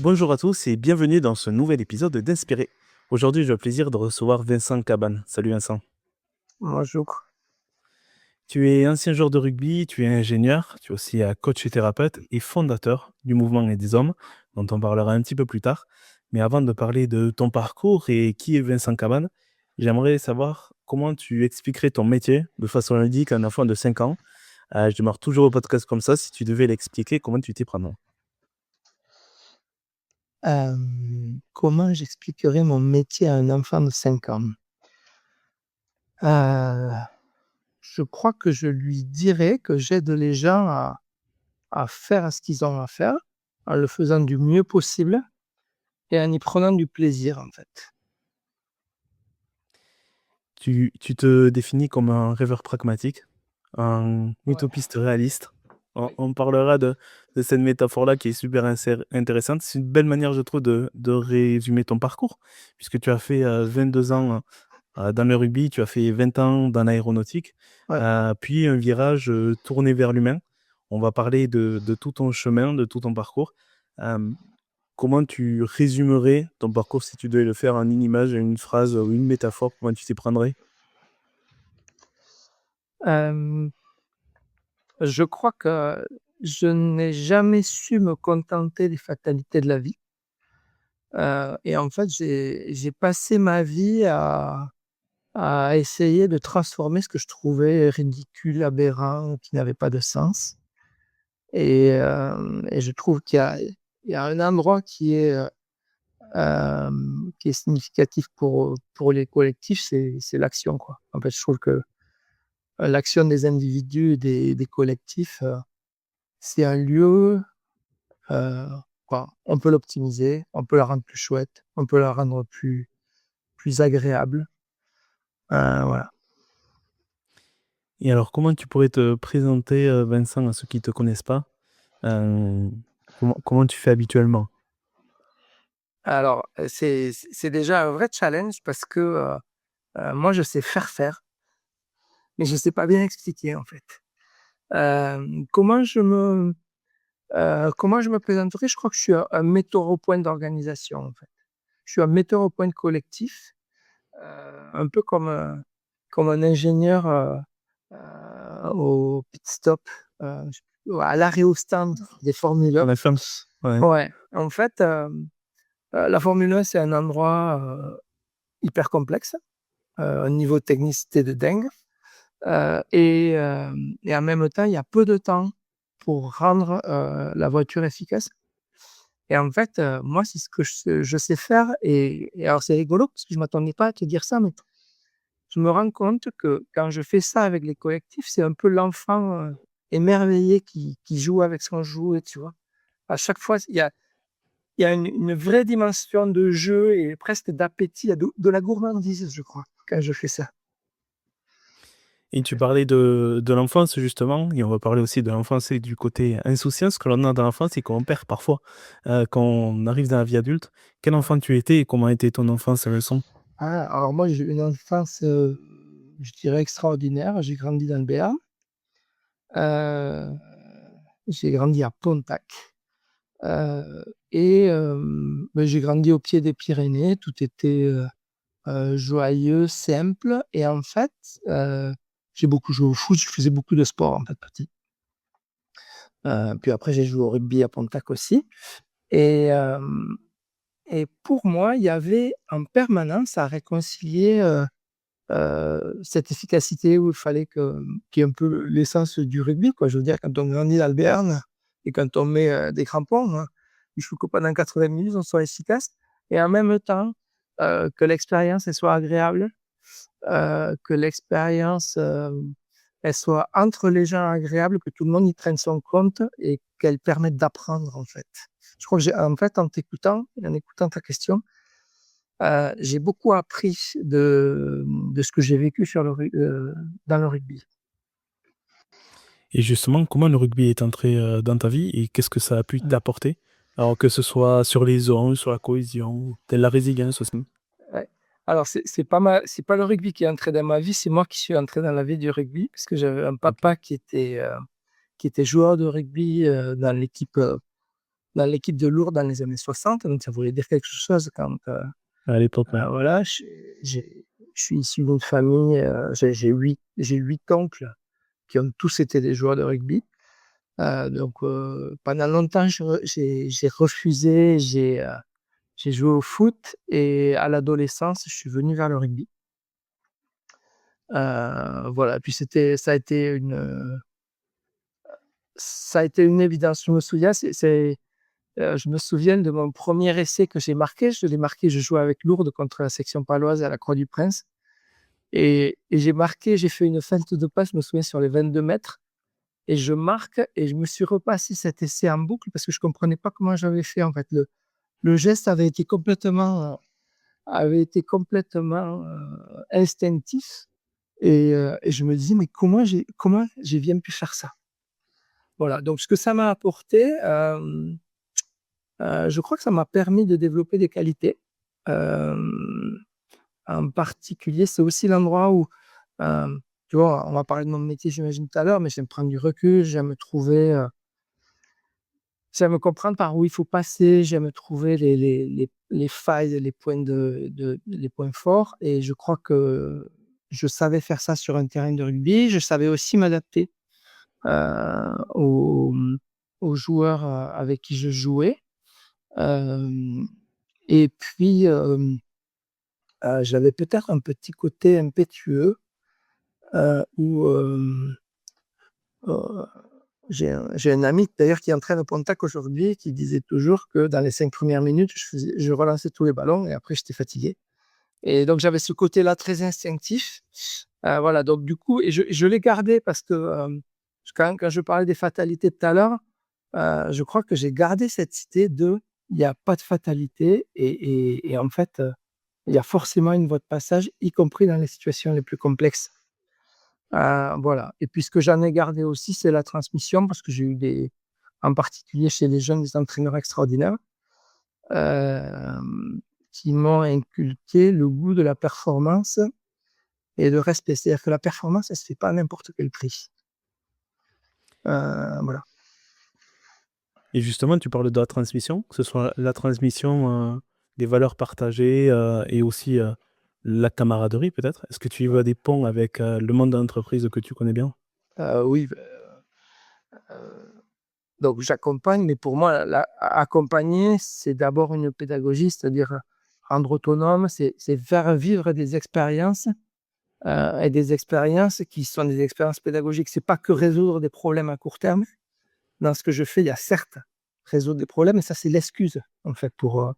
Bonjour à tous et bienvenue dans ce nouvel épisode d'Inspiré. Aujourd'hui, j'ai le plaisir de recevoir Vincent Cabane. Salut Vincent. Bonjour. Tu es ancien joueur de rugby, tu es ingénieur, tu es aussi coach et thérapeute et fondateur du mouvement et des hommes, dont on parlera un petit peu plus tard. Mais avant de parler de ton parcours et qui est Vincent Cabane, j'aimerais savoir comment tu expliquerais ton métier de façon ludique à un enfant de 5 ans. Je démarre toujours au podcast comme ça. Si tu devais l'expliquer, comment tu t'y prends? Comment j'expliquerais mon métier à un enfant de 5 ans? Heu, je crois que je lui dirais que j'aide les gens à faire ce qu'ils ont à faire, en le faisant du mieux possible et en y prenant du plaisir, en fait. Tu te définis comme un rêveur pragmatique, un Ouais, utopiste réaliste. On oui. on parlera de cette métaphore-là qui est super intéressante. C'est une belle manière, je trouve, de résumer ton parcours, puisque tu as fait 22 ans dans le rugby, tu as fait 20 ans dans l'aéronautique, Ouais. puis un virage tourné vers l'humain. On va parler de tout ton chemin, de tout ton parcours. Euh, Comment tu résumerais ton parcours si tu devais le faire en une image, une phrase ou une métaphore? Comment tu t'y prendrais? Hem, je crois que je n'ai jamais su me contenter des fatalités de la vie, et en fait, j'ai passé ma vie à essayer de transformer ce que je trouvais ridicule, aberrant, qui n'avait pas de sens et je trouve qu'il y a un endroit qui est significatif pour les collectifs, c'est l'action, quoi. En fait, je trouve que, l'action des individus et des collectifs, c'est un lieu, heu, on peut l'optimiser, on peut la rendre plus chouette, on peut la rendre plus agréable, voilà. Et alors, comment tu pourrais te présenter, Vincent, à ceux qui ne te connaissent pas? Heu, comment tu fais habituellement? Alors, c'est déjà un vrai challenge parce que, moi je sais faire, mais je sais pas bien expliquer en fait. Comment je me présenterai? Je crois que je suis un metteur au point d'organisation en fait. Je suis un metteur au point de collectif, un peu comme un ingénieur, au pit stop, à l'arrêt au stand des Formule En 1. FM? Ouais. Ouais, en fait, la Formule 1 c'est un endroit, hyper complexe, un niveau de technicité de dingue. Et en même temps, il y a peu de temps pour rendre, la voiture efficace et en fait, moi, c'est ce que je sais faire et alors c'est rigolo parce que je m'attendais pas à te dire ça, mais je me rends compte que quand je fais ça avec les collectifs, c'est un peu l'enfant, émerveillé qui joue avec son jouet, tu vois? À chaque fois, il y a une vraie dimension de jeu et presque d'appétit, il y a de la gourmandise, je crois, quand je fais ça. Et tu parlais de l'enfance justement, et on va parler aussi de l'enfance et du côté insouciance que l'on a dans l'enfance et qu'on perd parfois, quand on arrive dans la vie adulte. Quel enfant tu étais et comment était ton enfance, Vincent? Ah, alors moi, j'ai eu une enfance, je dirais extraordinaire. J'ai grandi dans le Béarn, heu, j'ai grandi à Pontac, j'ai grandi au pied des Pyrénées. Tout était, joyeux, simple et en fait, heu, j'ai beaucoup joué au foot, je faisais beaucoup de sport, en fait, petit. Puis après j'ai joué au rugby à Pontac aussi et hem et pour moi, il y avait en permanence à réconcilier, cette efficacité où il fallait qu'il y ait un peu l'essence du rugby, quoi. Je veux dire, quand on grandit dans le Béarn et quand on met, des crampons, hein, il faut que pendant 80 minutes, on soit efficace et en même temps, que l'expérience, elle soit agréable, que l'expérience, elle soit entre les gens agréable, que tout le monde y prenne son compte et qu'elle permette d'apprendre, en fait. Je crois que en fait, en t'écoutant et en écoutant ta question, j'ai beaucoup appris de ce que j'ai vécu dans le rugby. Et justement, comment le rugby est entré, dans ta vie et qu'est-ce que ça a pu Mmh. t'apporter? Alors que ce soit sur les zones, sur la cohésion, de la résilience aussi. Ouais. Alors c'est pas le rugby qui est entré dans ma vie, c'est moi qui suis entré dans la vie du rugby parce que j'avais un OK. papa qui était joueur de rugby, dans l'équipe, dans l'équipe de Lourdes dans les années 60, donc ça voulait dire quelque chose quand À l'époque, ouais. voilà, je suis issu d'une famille, j'ai 8 oncles qui ont tous été des joueurs de rugby. Donc pendant longtemps, j'ai refusé, j'ai joué au foot et à l'adolescence, je suis venu vers le rugby. Voilà, puis ça a été une évidence. Je me souviens de mon premier essai que j'ai marqué. Je l'ai marqué, je jouais avec Lourdes contre la section paloise à la Croix-du-Prince. Et j'ai fait une feinte de passe, je me souviens, sur les 22 mètres. Et je marque et je me suis repassé cet essai en boucle parce que je comprenais pas comment j'avais fait, en fait. Le geste avait été complètement instinctif. Et je me disais, mais comment j'ai bien pu faire ça? Voilà, donc ce que ça m'a apporté, je crois que ça m'a permis de développer des qualités. En particulier, c'est aussi l'endroit où, tu vois, on va parler de mon métier, j'imagine, tout à l'heure, mais j'aime prendre du recul, j'aime comprendre par où il faut passer, j'aime trouver les failles, les points forts. Et je crois que je savais faire ça sur un terrain de rugby. Je savais aussi m'adapter aux, aux joueurs avec qui je jouais. Et puis, j'avais peut-être un petit côté impétueux où j'ai un ami d'ailleurs qui entraîne au Pontac aujourd'hui qui disait toujours que dans les 5 premières minutes, je relançais tous les ballons et après j'étais fatigué. Et donc j'avais ce côté-là très instinctif. Voilà, donc du coup, et je l'ai gardé parce que quand je parlais des fatalités tout à l'heure, je crois que j'ai gardé cette idée de il n'y a pas de fatalité et en fait, il y a forcément une voie de passage, y compris dans les situations les plus complexes. Voilà. Et puis ce que j'en ai gardé aussi, c'est la transmission, parce que j'ai eu en particulier chez les jeunes, des entraîneurs extraordinaires qui m'ont inculqué le goût de la performance et de respect. C'est-à-dire que la performance, elle ne se fait pas à n'importe quel prix. Voilà. Et justement, tu parles de la transmission, que ce soit la transmission des valeurs partagées et aussi la camaraderie peut-être. Est-ce que tu y vois des ponts avec le monde de l'entreprise que tu connais bien? Oui, donc j'accompagne, mais pour moi, accompagner, c'est d'abord une pédagogie, c'est-à-dire rendre autonome, c'est faire vivre des expériences et des expériences qui sont des expériences pédagogiques. C'est pas que résoudre des problèmes à court terme. Dans ce que je fais, il y a certes résoudre des problèmes, et ça, c'est l'excuse, en fait, pour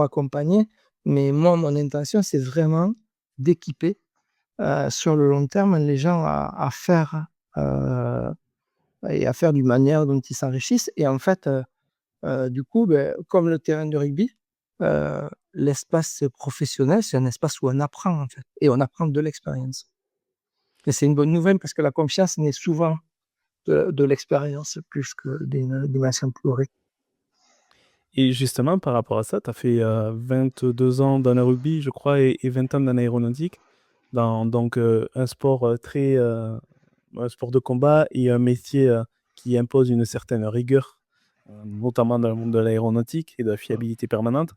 accompagner. Mais moi, mon intention, c'est vraiment d'équiper sur le long terme les gens à faire et à faire d'une manière dont ils s'enrichissent. Et en fait, du coup, comme le terrain de rugby, l'espace professionnel, c'est un espace où on apprend, en fait, et on apprend de l'expérience. Et c'est une bonne nouvelle parce que la confiance naît souvent de l'expérience plus que d'une dimension théorique. Et justement, par rapport à ça, tu as fait 22 ans dans le rugby, je crois, et 20 ans dans l'aéronautique, dans donc un sport un sport de combat et un métier qui impose une certaine rigueur, notamment dans le monde de l'aéronautique et de la fiabilité permanente.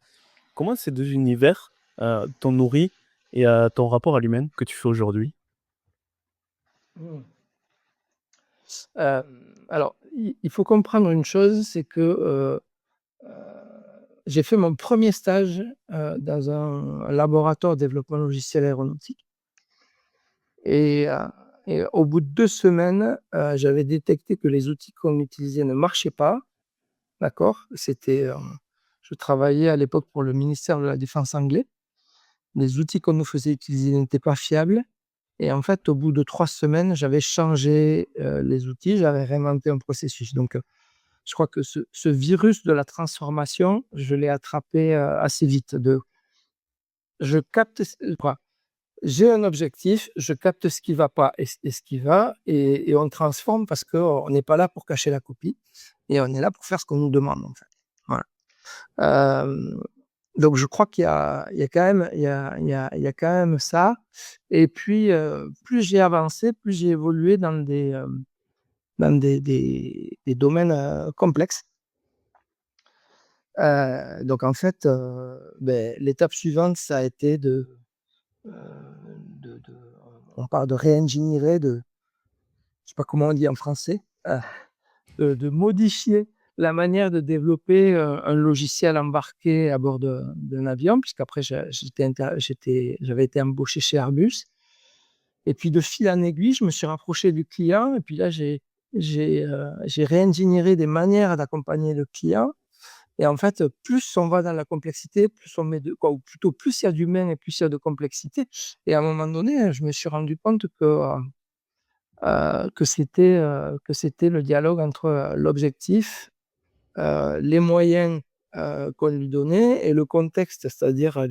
Comment ces deux univers t'ont nourri et ton rapport à l'humain que tu fais aujourd'hui? Mmh. Alors, il faut comprendre une chose, c'est que heu, j'ai fait mon premier stage dans un laboratoire de développement logiciel aéronautique. Et au bout de 2 semaines, j'avais détecté que les outils qu'on utilisait ne marchaient pas, d'accord? Je travaillais à l'époque pour le ministère de la défense anglais. Les outils qu'on nous faisait utiliser n'étaient pas fiables. Et en fait, au bout de 3 semaines, j'avais changé les outils, j'avais réinventé un processus. Donc je crois que ce virus de la transformation, je l'ai attrapé assez vite. Je capte quoi? J'ai un objectif, je capte ce qui va pas et ce qui va, et on transforme parce qu'on n'est pas là pour cacher la copie et on est là pour faire ce qu'on nous demande, en fait. Voilà. Donc je crois qu'il y a quand même il y a quand même ça. Et puis, plus j'ai avancé, plus j'ai évolué dans des domaines complexes. Donc en fait, l'étape suivante, ça a été euh, de on parle de réingénierer, je sais pas comment on dit en français, de modifier la manière de développer un logiciel embarqué à bord d'un avion, puisqu'après j'avais été embauché chez Airbus. Et puis de fil en aiguille, je me suis rapproché du client, et puis là j'ai réingénieré des manières d'accompagner le client. Et en fait, plus on va dans la complexité, plus on met de quoi, ou plutôt plus il y a d'humain et plus il y a de complexité. Et à un moment donné, je me suis rendu compte que c'était le dialogue entre l'objectif, les moyens qu'on lui donnait et le contexte, c'est-à-dire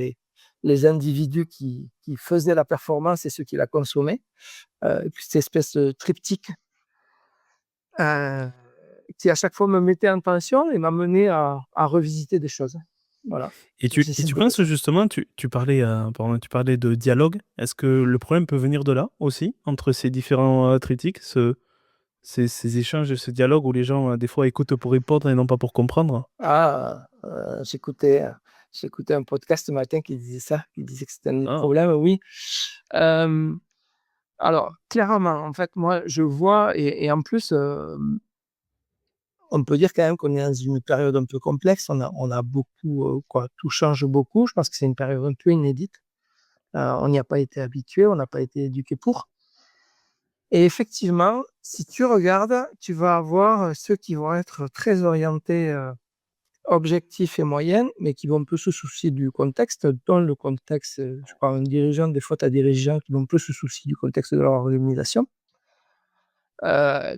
les individus qui faisaient la performance et ceux qui la consommaient. Et puis cette espèce de triptyque euh, qui à chaque fois me mettait en tension et m'a mené à revisiter des choses. Voilà. Et C'est tu beaucoup penses ça. justement, tu parlais de dialogue. Est-ce que le problème peut venir de là aussi, entre ces différents critiques, ces échanges, ce dialogue où les gens, des fois, écoutent pour répondre et non pas pour comprendre? Ah, j'écoutais un podcast ce matin qui disait ça, qui disait que c'était un Ah. problème, oui. Euh, alors, clairement, en fait, moi, je vois, et en plus, on peut dire quand même qu'on est dans une période un peu complexe. On a beaucoup, tout change beaucoup. Je pense que c'est une période un peu inédite. On n'y a pas été habitué, on n'a pas été éduqué pour. Et effectivement, si tu regardes, tu vas avoir ceux qui vont être très orientés objectifs et moyenne, mais qui vont peu se soucier du contexte. Dans le contexte, je parle un dirigeant, des fois, tu as des dirigeants qui vont peu se soucier du contexte de leur organisation.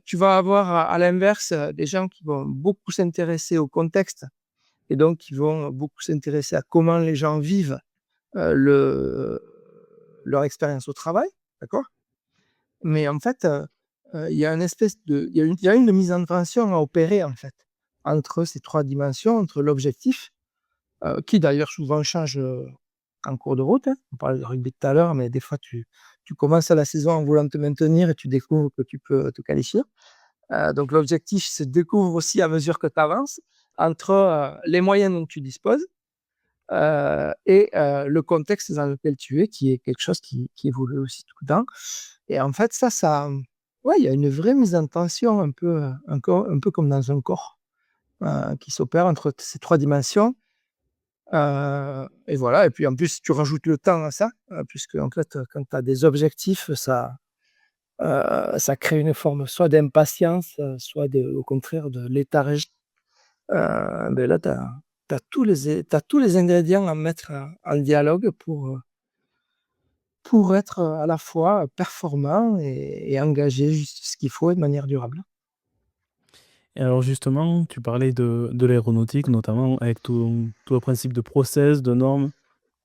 Tu vas avoir à l'inverse des gens qui vont beaucoup s'intéresser au contexte et donc qui vont beaucoup s'intéresser à comment les gens vivent leur expérience au travail. D'accord. Mais en fait, il y a une espèce de, il y a une mise en tension à opérer en fait entre ces trois dimensions, entre l'objectif, qui d'ailleurs souvent change en cours de route, hein. On parlait de rugby tout à l'heure, mais des fois tu commences à la saison en voulant te maintenir et tu découvres que tu peux te qualifier. Donc l'objectif se découvre aussi à mesure que tu avances entre les moyens dont tu disposes et le contexte dans lequel tu es, qui est quelque chose qui évolue aussi tout le temps. Et en fait, ouais, il y a une vraie mise en tension, un peu comme dans un corps, qui s'opère entre ces trois dimensions. Et voilà. Et puis en plus, tu rajoutes le temps à ça, puisque en fait, quand tu as des objectifs, ça crée une forme soit d'impatience, soit au contraire de léthargie. Là, tu as t'as tous les ingrédients à mettre en dialogue pour être à la fois performant et engager juste ce qu'il faut de manière durable. Et alors justement, tu parlais de l'aéronautique, notamment avec tout le principe de process, de normes.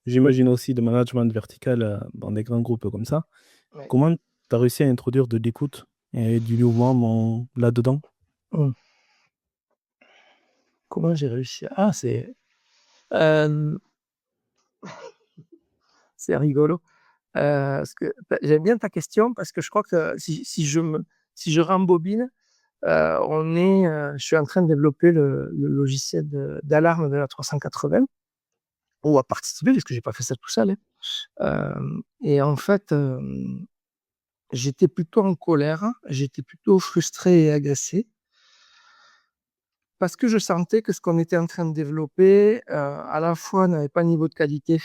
J'imagine aussi de management vertical dans des grands groupes comme ça. Ouais. Comment tu as réussi à introduire de l'écoute et du mouvement là-dedans? Hum. Comment j'ai réussi euh, c'est rigolo. J'aime bien ta question parce que je crois que si je rembobine, je suis en train de développer le logiciel d'alarme de la 380 ou à participer parce que j'ai pas fait ça tout seul, hein. Et en fait, j'étais plutôt en colère, j'étais plutôt frustré et agacé parce que je sentais que ce qu'on était en train de développer, à la fois n'avait pas le niveau de qualité,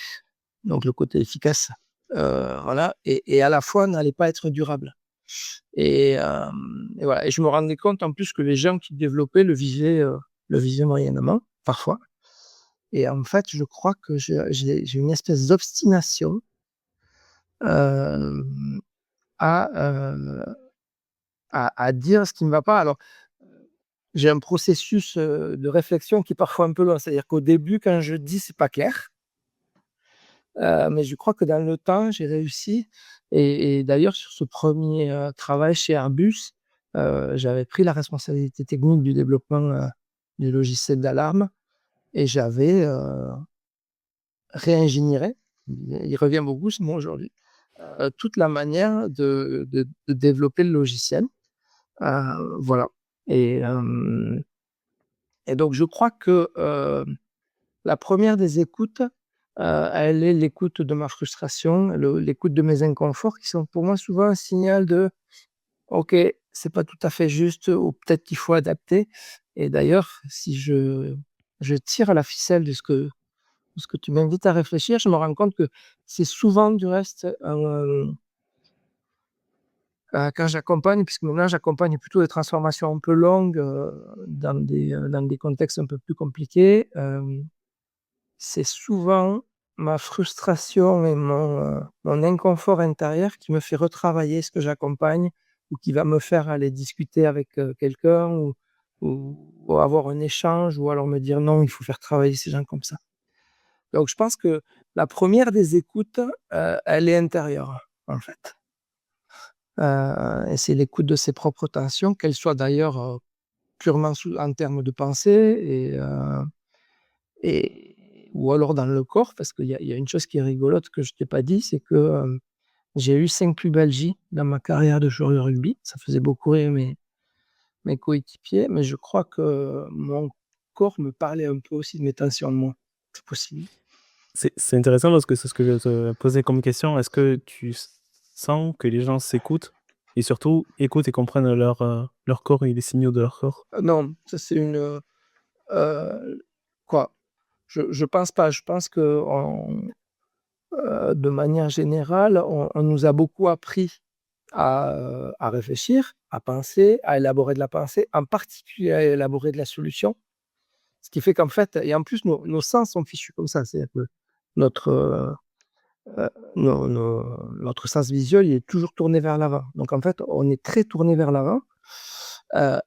donc le côté efficace, voilà, et à la fois n'allait pas être durable. Et voilà. Et je me rendais compte en plus que les gens qui développaient le visaient moyennement, parfois. Et en fait, je crois que j'ai une espèce d'obstination euh, à, euh, à dire ce qui ne va pas. Alors, j'ai un processus de réflexion qui est parfois un peu long. C'est-à-dire qu'au début, quand je dis, c'est pas clair. Mais je crois que dans le temps, j'ai réussi. Et d'ailleurs, sur ce premier travail chez Airbus, j'avais pris la responsabilité technique du développement du logiciel d'alarme et j'avais réingénieré, il revient beaucoup ce mot aujourd'hui, toute la manière de développer le logiciel. Voilà. Et, Et donc, je crois que la première des écoutes, elle est l'écoute de ma frustration, l'écoute de mes inconforts, qui sont pour moi souvent un signal de OK, c'est pas tout à fait juste, ou peut-être qu'il faut adapter. Et d'ailleurs, si je tire la ficelle de ce que tu m'invites à réfléchir, je me rends compte que c'est souvent du reste quand j'accompagne, puisque maintenant j'accompagne plutôt des transformations un peu longues, dans des contextes un peu plus compliqués, c'est souvent ma frustration et mon inconfort intérieur qui me fait retravailler ce que j'accompagne, ou qui va me faire aller discuter avec, quelqu'un, ou avoir un échange, ou alors me dire: «Non, il faut faire travailler ces gens comme ça». Donc je pense que la première des écoutes, elle est intérieure, en fait. Et c'est l'écoute de ses propres tensions, qu'elles soient d'ailleurs, purement en termes de pensée, et ou alors dans le corps, parce qu'il y a une chose qui est rigolote que je t'ai pas dit, c'est que, j'ai eu 5 pubalgies dans ma carrière de joueur de rugby. Ça faisait beaucoup rire mes coéquipiers, mais je crois que mon corps me parlait un peu aussi de mes tensions de moi. C'est possible. C'est intéressant parce que c'est ce que je vais te poser comme question. Est-ce que sens que les gens s'écoutent et surtout écoutent et comprennent leur corps et les signaux de leur corps? Non, ça c'est quoi? Je pense pas. Je pense qu'on de manière générale, on nous a beaucoup appris à réfléchir, à penser, à élaborer de la pensée, en particulier à élaborer de la solution. Ce qui fait qu'en fait, et en plus, nos sens sont fichus comme ça. C'est-à-dire que notre, notre sens visuel, il est toujours tourné vers l'avant. Donc en fait, on est très tourné vers l'avant.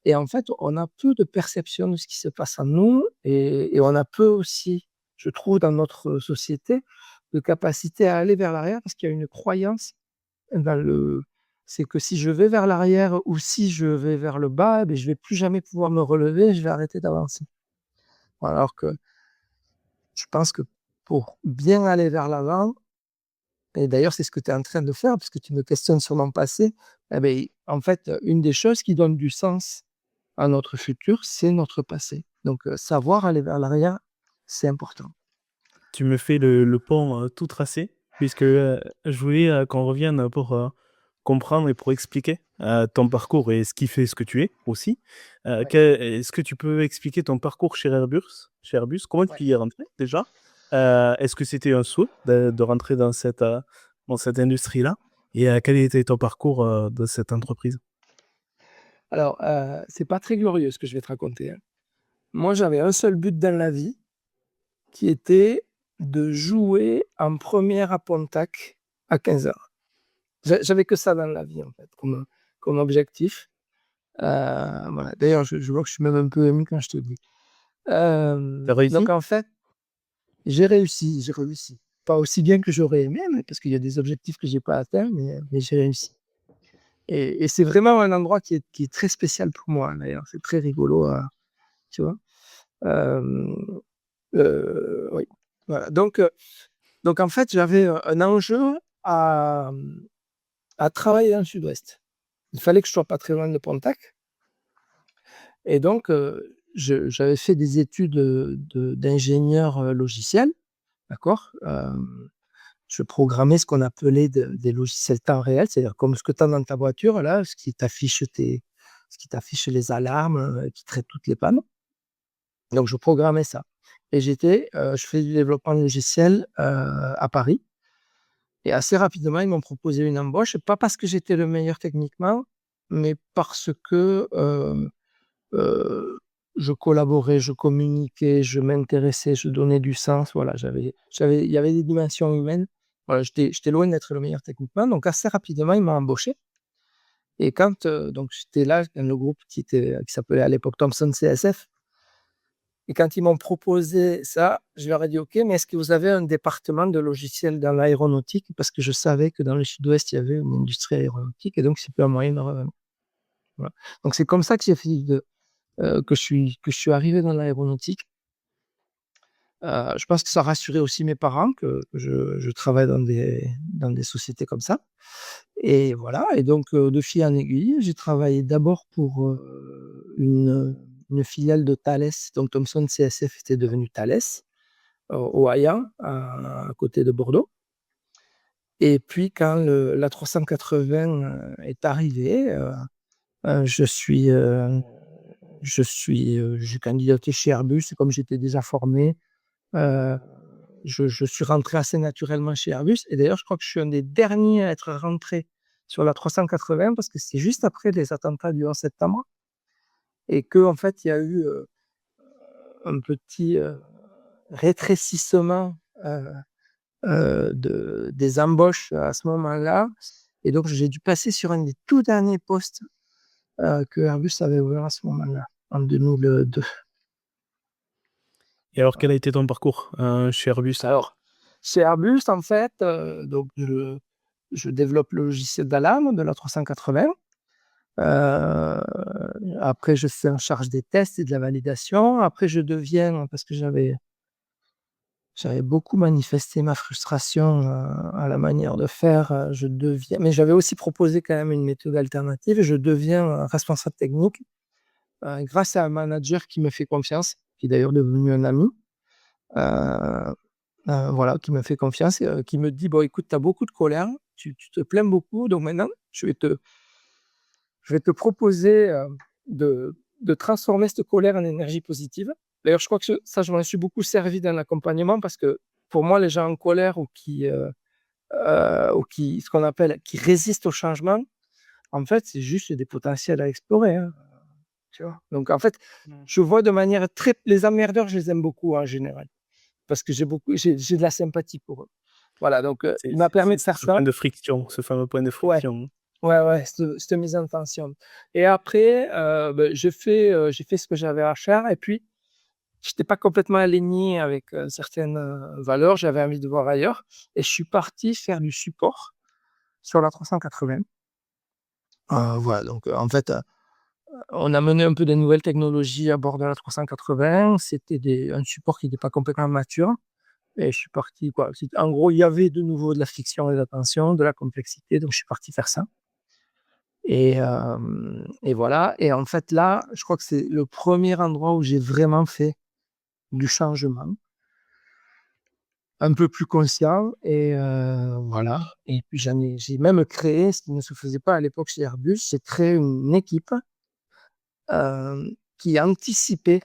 Et en fait, on a peu de perception de ce qui se passe en nous, et on a peu aussi, je trouve, dans notre société, de capacité à aller vers l'arrière, parce qu'il y a une croyance dans le c'est que si je vais vers l'arrière ou si je vais vers le bas, eh beh, je vais plus jamais pouvoir me relever, je vais arrêter d'avancer. Alors que je pense que pour bien aller vers l'avant, et d'ailleurs c'est ce que tu es en train de faire puisque tu me questionnes sur mon passé, eh beh, en fait, une des choses qui donne du sens à notre futur, c'est notre passé. Donc savoir aller vers l'arrière, c'est important. Tu me fais le pont tout tracé, puisque je voulais qu'on revienne pour comprendre et pour expliquer ton parcours et ce qui fait ce que tu es aussi. Ouais, Est-ce que tu peux expliquer ton parcours chez Airbus? Chez Airbus, comment ouais. tu y es rentré déjà? Est-ce que c'était un souhait de rentrer dans cette industrie-là? Et quel était ton parcours dans cette entreprise? Alors, c'est pas très glorieux ce que je vais te raconter, hein. Moi, j'avais un seul but dans la vie, qui était de jouer en première à Pontac à 15 ans. J'avais que ça dans la vie, en fait, comme objectif. Voilà. D'ailleurs, je vois que je suis même un peu ému quand je te le dis. T'as Donc réussi? en fait, j'ai réussi. Pas aussi bien que j'aurais aimé, mais parce qu'il y a des objectifs que j'ai pas atteints, mais j'ai réussi. Et c'est vraiment un endroit qui est très spécial pour moi, d'ailleurs. C'est très rigolo, tu vois? Hem, oui. Voilà. Donc en fait, j'avais un enjeu à travailler dans le sud-ouest. Il fallait que je sois pas très loin de Pontac, et donc j'avais fait des études, d'ingénieur, logiciel, d'accord? Je programmais ce qu'on appelait des logiciels temps réel, c'est-à-dire comme ce que tu as dans ta voiture là, ce qui t'affiche les alarmes, qui traite toutes les pannes. Donc je programmais ça, et je fais du développement logiciel, à Paris, et assez rapidement, ils m'ont proposé une embauche, pas parce que j'étais le meilleur techniquement, mais parce que, heu, je collaborais, je communiquais, je m'intéressais, je donnais du sens. Voilà, il y avait des dimensions humaines. Voilà, j'étais loin d'être le meilleur techniquement, donc assez rapidement, ils m'ont embauché. Et quand, donc j'étais là dans le groupe qui s'appelait à l'époque Thomson CSF, et quand ils m'ont proposé ça, je leur ai dit: «OK, mais est-ce que vous avez un département de logiciels dans l'aéronautique?» Parce que je savais que dans le sud-ouest, il y avait une industrie aéronautique, et donc c'était un moyen de revenir. Voilà. Donc c'est comme ça que j'ai fait que je suis arrivé dans l'aéronautique. Je pense que ça rassurait aussi mes parents que je travaille dans des sociétés comme ça, et voilà. Et donc de fil en aiguille, j'ai travaillé d'abord pour, une une filiale de Thales, donc Thomson CSF était devenu Thales, au Hayan, à côté de Bordeaux. Et puis, quand l'A380 est arrivé, j'ai candidaté chez Airbus, et comme j'étais déjà formé, je suis rentré assez naturellement chez Airbus. Et d'ailleurs, je crois que je suis un des derniers à être rentré sur l'A380 parce que c'est juste après les attentats du 11 septembre et qu'en fait, il y a eu un petit rétrécissement des embauches à ce moment-là. Et donc, j'ai dû passer sur un des tout derniers postes que Airbus avait ouvert à ce moment-là, en 2002. Et alors, quel a été ton parcours chez Airbus? Alors, chez Airbus, en fait, donc je développe le logiciel d'alarme de l'A380. Après, je suis en charge des tests et de la validation. Après, je deviens, parce que j'avais beaucoup manifesté ma frustration à la manière de faire, mais j'avais aussi proposé quand même une méthode alternative, et je deviens responsable technique grâce à un manager qui me fait confiance, qui est d'ailleurs devenu un ami. Voilà, qui me fait confiance et qui me dit: «Bon, écoute, tu as beaucoup de colère, tu te plains beaucoup, donc maintenant, je vais te proposer de transformer cette colère en énergie positive». D'ailleurs, je crois que ça, je m'en suis beaucoup servi dans l'accompagnement parce que pour moi, les gens en colère ou qui, ce qu'on appelle, qui résistent au changement, en fait, c'est juste des potentiels à explorer, hein, tu vois? Donc, en fait, je vois de manière les emmerdeurs, je les aime beaucoup en général parce que j'ai de la sympathie pour eux. Voilà, donc il m'a permis de faire Ce ça. point de friction, ce fameux point de Ouais. friction. Ouais, cette mise en tension. Et après, j'ai fait ce que j'avais à faire et puis j'étais pas complètement aligné avec, certaines, valeurs. J'avais envie de voir ailleurs et je suis parti faire du support sur la 380. Voilà, donc en fait, on a mené un peu des nouvelles technologies à bord de la 380. C'était un support qui n'était pas complètement mature et je suis parti, quoi. En gros, il y avait de nouveau de la friction et de la tension, de la complexité, donc je suis parti faire ça. Et voilà. Et en fait, là, je crois que c'est le premier endroit où j'ai vraiment fait du changement, un peu plus conscient. Et voilà. Et puis j'ai même créé, ce qui ne se faisait pas à l'époque chez Airbus, j'ai créé une équipe qui anticipait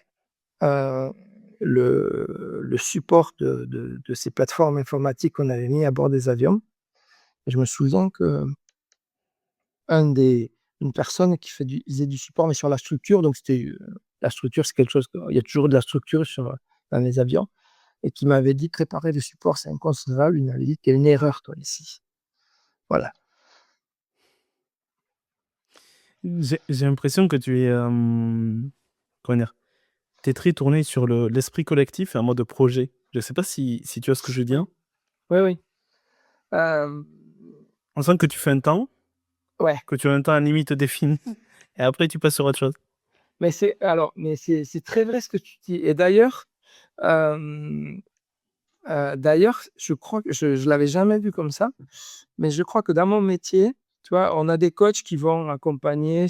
euh, le support de ces plateformes informatiques qu'on avait mis à bord des avions. Et je me souviens que une personne qui faisait du support, mais sur la structure. Donc, la structure, c'est quelque chose, il y a toujours de la structure dans les avions, et qui m'avait dit: «Préparer le support, c'est inconcevable». Il m'avait dit: «Il y a une erreur, toi, ici». Voilà. J'ai l'impression que tu es, comment dire, t'es très tourné sur l'esprit collectif et en mode projet. Je sais pas si tu vois ce que je veux Oui, dire. oui, oui. Euh, On sent que tu fais un temps, ouais, que tu as un temps limite défini, et après tu passes sur autre chose. mais c'est très vrai ce que tu dis. Et euh, d'ailleurs, je crois que je l'avais jamais vu comme ça, mais je crois que dans mon métier, tu vois, on a des coachs qui vont accompagner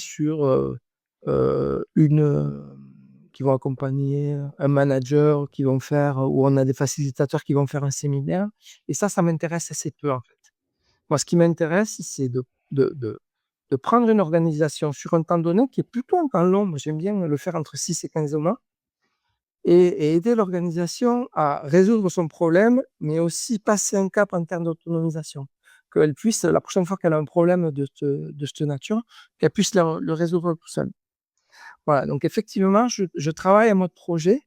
qui vont accompagner un manager, ou on a des facilitateurs qui vont faire un séminaire. Et ça m'intéresse assez peu, en fait. Moi, ce qui m'intéresse, c'est de, de, de prendre une organisation sur un temps donné qui est plutôt un temps long. Moi, j'aime bien le faire entre 6 et 15 mois et aider l'organisation à résoudre son problème, mais aussi passer un cap en termes d'autonomisation. Qu'elle puisse, la prochaine fois qu'elle a un problème de cette nature, qu'elle puisse le résoudre tout seule. Voilà, donc effectivement, je travaille en mode projet,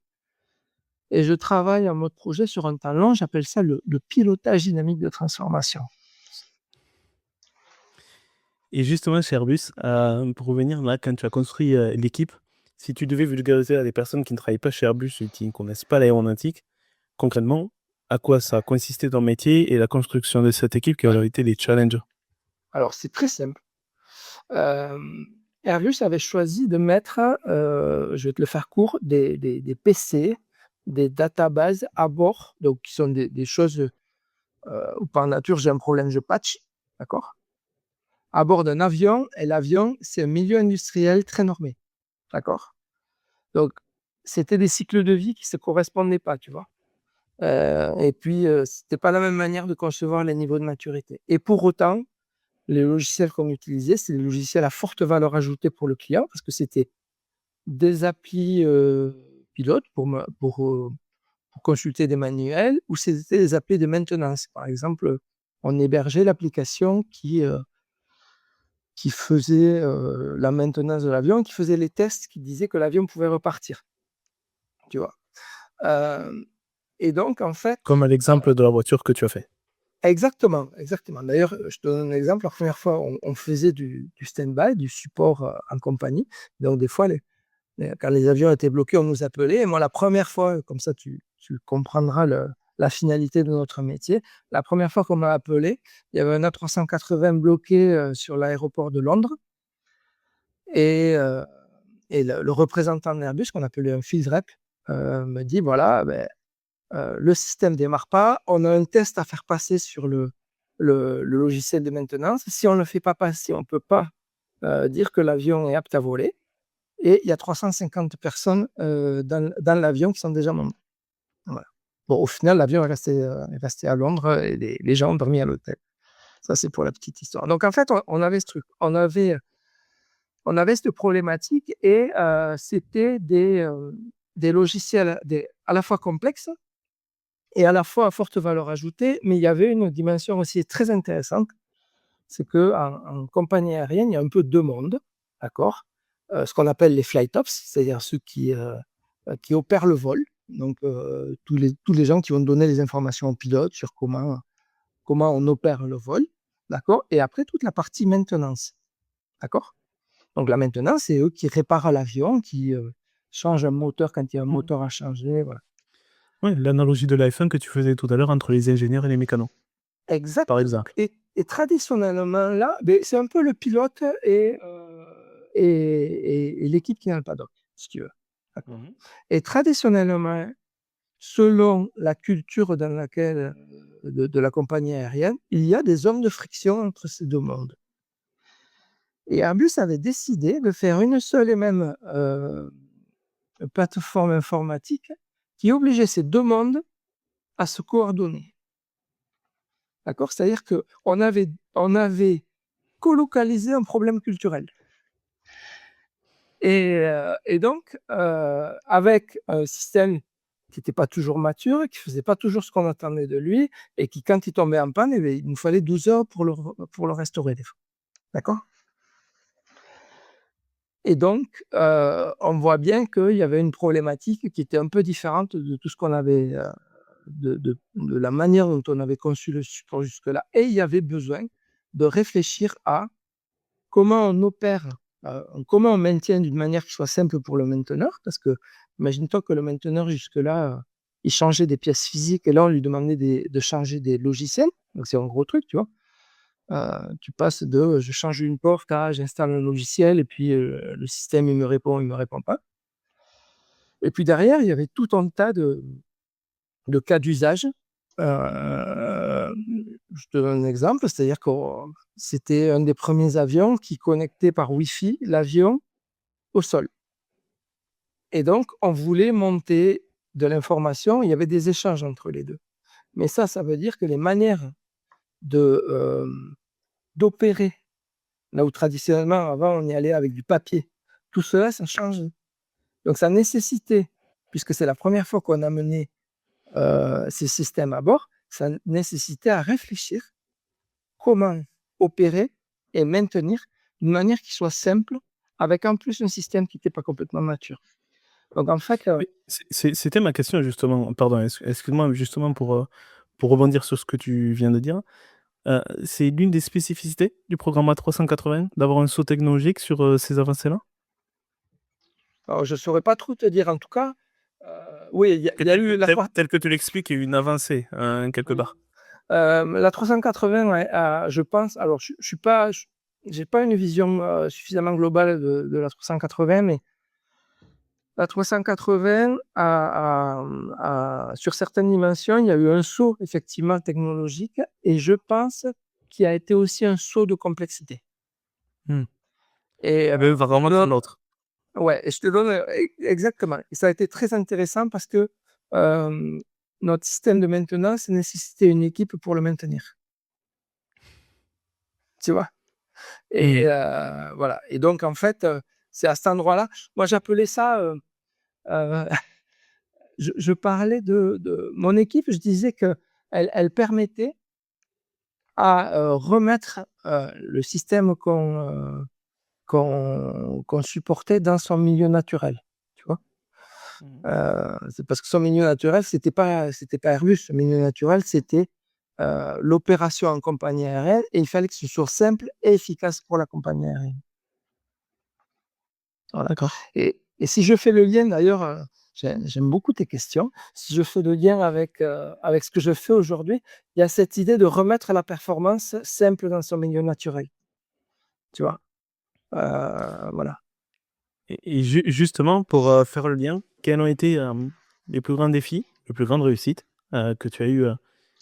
et je travaille en mode projet sur un temps long. J'appelle ça le pilotage dynamique de transformation. Et justement, chez Airbus, pour revenir là, quand tu as construit l'équipe, si tu devais vulgariser à des personnes qui ne travaillent pas chez Airbus et qui ne connaissent pas l'aéronautique, concrètement, à quoi ça consistait ton métier et la construction de cette équipe, qui aurait été les challenges? Alors, c'est très simple. Euh, Airbus avait choisi de mettre, je vais te le faire court, des PC, des databases à bord, donc qui sont des choses où par nature j'ai un problème, je patch, d'accord? À bord d'un avion, et l'avion, c'est un milieu industriel très normé, d'accord? Donc, c'était des cycles de vie qui se correspondaient pas, tu vois. Et puis, c'était pas la même manière de concevoir les niveaux de maturité. Et pour autant, les logiciels qu'on utilisait, c'est des logiciels à forte valeur ajoutée pour le client parce que c'était des applis pilotes pour consulter des manuels ou c'était des applis de maintenance. Par exemple, on hébergeait l'application qui faisait la maintenance de l'avion, qui faisait les tests, qui disaient que l'avion pouvait repartir. Tu vois. Et donc, en fait, Comme à l'exemple de la voiture que tu as fait. exactement, exactement. D'ailleurs, je te donne un exemple. La première fois, on faisait du stand-by, du support en compagnie. Donc, des fois, quand les avions étaient bloqués, on nous appelait. Et moi, la première fois, comme ça, tu comprendras la finalité de notre métier. La première fois qu'on m'a appelé, il y avait un A380 bloqué sur l'aéroport de Londres. Et, le représentant d'Airbus, qu'on appelait un field rep, me dit, voilà, ben, le système ne démarre pas, on a un test à faire passer sur le logiciel de maintenance. Si on ne le fait pas passer, on ne peut pas dire que l'avion est apte à voler. Et il y a 350 personnes dans l'avion qui sont déjà membres. Voilà. Bon, au final, l'avion est resté à Londres et les gens ont dormi à l'hôtel. Ça, c'est pour la petite histoire. Donc, en fait, on avait ce truc. On avait cette problématique et c'était des logiciels à la fois complexes et à la fois à forte valeur ajoutée, mais il y avait une dimension aussi très intéressante, c'est qu'en compagnie aérienne, il y a un peu deux mondes, d'accord? Ce qu'on appelle les flight ops, c'est-à-dire ceux qui opèrent le vol, donc tous les gens qui vont donner les informations aux pilotes sur comment on opère le vol, d'accord? Et après, toute la partie maintenance, d'accord? Donc la maintenance, c'est eux qui réparent l'avion, qui changent un moteur quand il y a un moteur à changer, voilà. Oui, l'analogie de l'iPhone que tu faisais tout à l'heure entre les ingénieurs et les mécanos, par Exactement. exemple. Et traditionnellement, là, ben, c'est un peu le pilote et l'équipe qui est dans le paddock, si tu veux. D'accord. Mhm. Et traditionnellement, selon la culture dans laquelle, de la compagnie aérienne, il y a des zones de friction entre ces deux mondes. Et Airbus avait décidé de faire une seule et même plateforme informatique qui obligeait ces deux mondes à se coordonner. D'accord? C'est-à-dire qu'on avait colocalisé un problème culturel. Et donc, avec un système qui n'était pas toujours mature, qui ne faisait pas toujours ce qu'on attendait de lui, et qui, quand il tombait en panne, eh bien, il nous fallait 12 heures pour le restaurer, des fois. D'accord? Et donc, on voit bien qu'il y avait une problématique qui était un peu différente de tout ce qu'on avait, de la manière dont on avait conçu le support jusque-là. Et il y avait besoin de réfléchir à comment on opère, comment on maintient d'une manière qui soit simple pour le mainteneur, parce que imagine-toi que le mainteneur jusque-là, il changeait des pièces physiques et là on lui demandait de changer des logiciels, donc c'est un gros truc, tu vois. Tu passes de je change une porte à j'installe un logiciel et puis le système il me répond pas. Et puis derrière, il y avait tout un tas de cas d'usage. Je te donne un exemple, c'est-à-dire que c'était un des premiers avions qui connectait par Wi-Fi l'avion au sol. Et donc, on voulait monter de l'information, il y avait des échanges entre les deux. Mais ça veut dire que les manières d'opérer, là où traditionnellement, avant, on y allait avec du papier, tout cela, ça change. Donc, ça nécessitait, puisque c'est la première fois qu'on a mené ces systèmes à bord, ça nécessitait à réfléchir comment opérer et maintenir d'une manière qui soit simple, avec en plus un système qui n'était pas complètement mature. Donc en fait, Oui, c'était ma question justement. Pardon, excuse-moi, justement pour rebondir sur ce que tu viens de dire. C'est l'une des spécificités du programme A380 d'avoir un saut technologique sur ces avancées-là? alors, je ne saurais pas trop te dire. En tout cas, oui, il y a eu Tel que tu l'expliques, il y a eu une avancée, quelque part. la 380, ouais, je pense. Alors, je suis pas, j'ai pas une vision suffisamment globale de la 380, mais la 380, sur certaines dimensions, il y a eu un saut effectivement technologique, et je pense qu'il y a été aussi un saut de complexité. Hmm. Et Eh bien, vraiment le- l'autre. Ouais, et je te donne exactement. Et ça a été très intéressant parce que euh, notre système de maintenance nécessitait une équipe pour le maintenir. Tu vois? Et Mhm. voilà. Et donc, en fait, c'est à cet endroit-là. Moi, j'appelais ça. Euh, je parlais de mon équipe, je disais que elle permettait à remettre le système qu'on supportait dans son milieu naturel. Tu vois? Mhm. C'est parce que son milieu naturel, c'était pas Airbus. Son milieu naturel, c'était l'opération en compagnie aérienne et il fallait que ce soit simple et efficace pour la compagnie aérienne. Voilà. D'accord. Et si je fais le lien, d'ailleurs, j'aime beaucoup tes questions. Si je fais le lien avec ce que je fais aujourd'hui, il y a cette idée de remettre la performance simple dans son milieu naturel. Tu vois? Voilà. Et justement, pour faire le lien, quels ont été les plus grands défis, les plus grandes réussites que tu as eues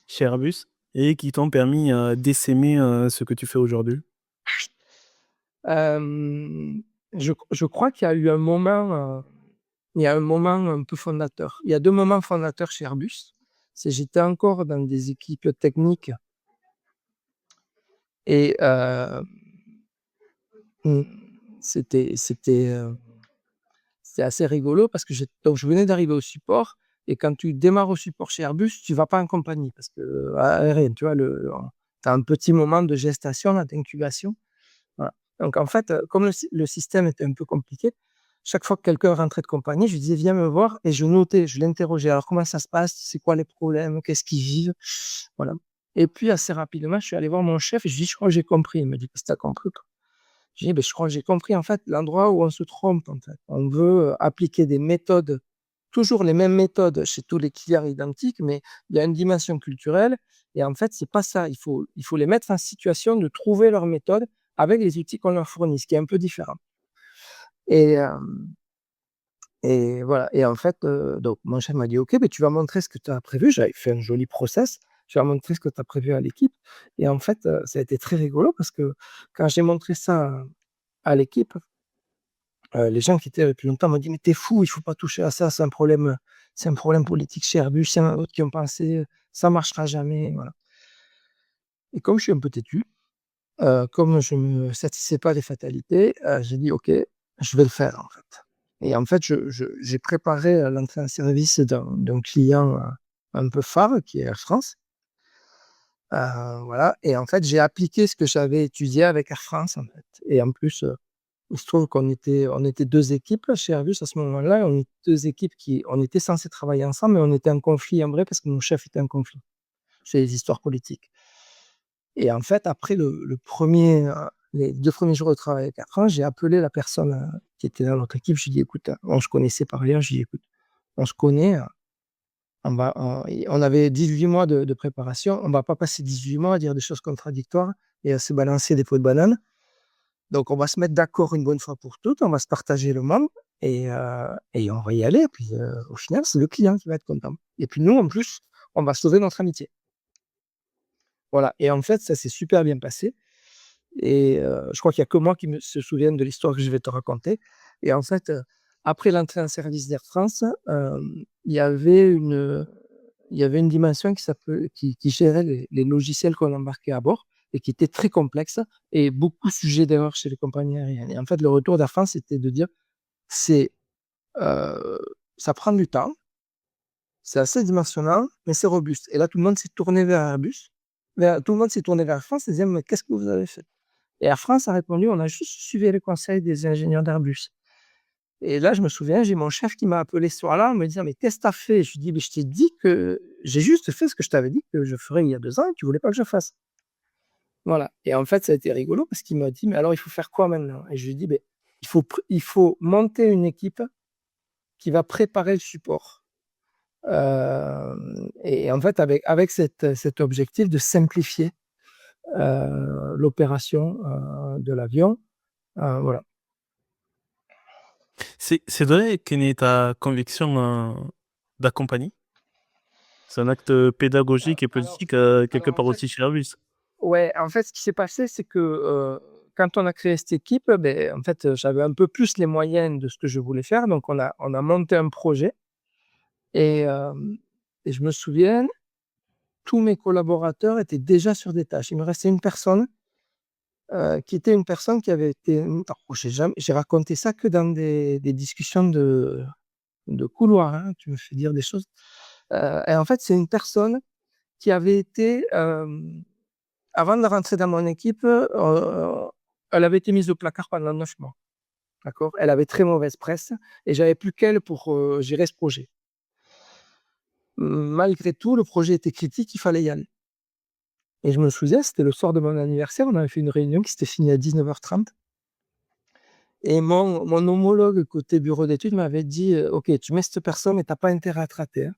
chez Airbus et qui t'ont permis d'essaimer ce que tu fais aujourd'hui? Euh, je crois qu'il y a eu un moment, il y a un moment un peu fondateur. Il y a deux moments fondateurs chez Airbus. C'est j'étais encore dans des équipes techniques et hmm, c'était assez rigolo parce que donc je venais d'arriver au support et quand tu démarres au support chez Airbus, tu vas pas en compagnie parce que aérienne, tu vois, tu as un petit moment de gestation, là, d'incubation. Voilà. Donc en fait, comme le système était un peu compliqué, chaque fois que quelqu'un rentrait de compagnie, je lui disais viens me voir et je notais, je l'interrogeais. Alors comment ça se passe? C'est quoi les problèmes? Qu'est-ce qu'ils vivent? Voilà. Et puis assez rapidement, je suis allé voir mon chef et je lui dis je crois que j'ai compris. Il me dit qu'est-ce que tu as compris? J'ai dit, ben, je crois que j'ai compris en fait l'endroit où on se trompe en fait. On veut appliquer des méthodes, toujours les mêmes méthodes chez tous les clients identiques, mais il y a une dimension culturelle et en fait, c'est pas ça. Il faut les mettre en situation de trouver leur méthode avec les outils qu'on leur fournit, ce qui est un peu différent. Et, euh, et voilà. Et en fait, donc mon chef m'a dit, OK, mais tu vas montrer ce que tu as prévu. J'avais fait un joli process. Tu vas montrer ce que tu as prévu à l'équipe. Et en fait, ça a été très rigolo parce que quand j'ai montré ça à l'équipe, les gens qui étaient depuis longtemps m'ont dit: «Mais t'es fou, il faut pas toucher à ça, c'est un problème politique chez Airbus». Il y en a d'autres qui ont pensé: «Ça marchera jamais», voilà. Et comme je suis un peu têtu, comme je me satisfais pas des fatalités, j'ai dit: «OK, je vais le faire, en fait». Et en fait, j'ai préparé, l'entrée en service d'un client, un peu phare qui est Air France, voilà. Et en fait, j'ai appliqué ce que j'avais étudié avec Air France, en fait. Et en plus, il se trouve on était 2 équipes là, chez Airbus à ce moment-là. On était 2 équipes on était censés travailler ensemble, mais on était en conflit en vrai parce que mon chef était en conflit. C'est les histoires politiques. Et en fait, après les 2 premiers jours de travail avec Air France, j'ai appelé la personne qui était dans notre équipe. Je lui ai dit, écoute, on se connaissait par ailleurs. Je lui ai dit, écoute, on se connaît. On avait 18 mois de préparation. On ne va pas passer 18 mois à dire des choses contradictoires et à se balancer des pots de banane. Donc, on va se mettre d'accord une bonne fois pour toutes, on va se partager le monde et on va y aller. Et puis, au final, c'est le client qui va être content. Et puis, nous, en plus, on va sauver notre amitié. Voilà. Et en fait, ça s'est super bien passé. Et je crois qu'il n'y a que moi qui se souvienne de l'histoire que je vais te raconter. Et en fait, après l'entrée en service d'Air France, il y avait une dimension qui gérait les logiciels qu'on embarquait à bord et qui était très complexe et beaucoup sujet d'erreur chez les compagnies aériennes. Et en fait, le retour d'Air France, c'était de dire, c'est, euh, ça prend du temps, c'est assez dimensionnel, mais c'est robuste. Et là, tout le monde s'est tourné vers Airbus, tout le monde s'est tourné vers Air France et disait, mais qu'est-ce que vous avez fait? Et Air France a répondu, on a juste suivi les conseils des ingénieurs d'Airbus. Et là, je me souviens, j'ai mon chef qui m'a appelé ce soir-là, en me disant, mais qu'est-ce que tu as fait? Je lui dis, mais je t'ai dit que j'ai juste fait ce que je t'avais dit que je ferais il y a 2 ans et tu voulais pas que je fasse. Voilà. Et en fait, ça a été rigolo parce qu'il m'a dit, mais alors il faut faire quoi maintenant? Et je lui ai dit, ben, il faut monter une équipe qui va préparer le support. Et en fait, avec cet objectif de simplifier l'opération de l'avion, voilà. C'est donné quelle est ta conviction d'accompagner. C'est un acte pédagogique et Alors, politique quelque alors en part fait, aussi chez Airbus. ouais, en fait, ce qui s'est passé, c'est que quand on a créé cette équipe, en fait, j'avais un peu plus les moyens de ce que je voulais faire. Donc, on a monté un projet et, je me souviens, tous mes collaborateurs étaient déjà sur des tâches. Il me restait une personne qui était une personne qui avait été. Alors, j'ai raconté ça que dans des discussions de couloir, hein, tu me fais dire des choses. Et en fait, c'est une personne qui avait été, avant de rentrer dans mon équipe, elle avait été mise au placard pendant 9 mois. D'accord? Elle avait très mauvaise presse et j'avais plus qu'elle pour gérer ce projet. Malgré tout, le projet était critique, il fallait y aller. Et je me souviens, c'était le soir de mon anniversaire, on avait fait une réunion qui s'était finie à 19h30. Et mon homologue côté bureau d'études m'avait dit ok, tu mets cette personne, mais tu n'as pas intérêt à te rater, hein.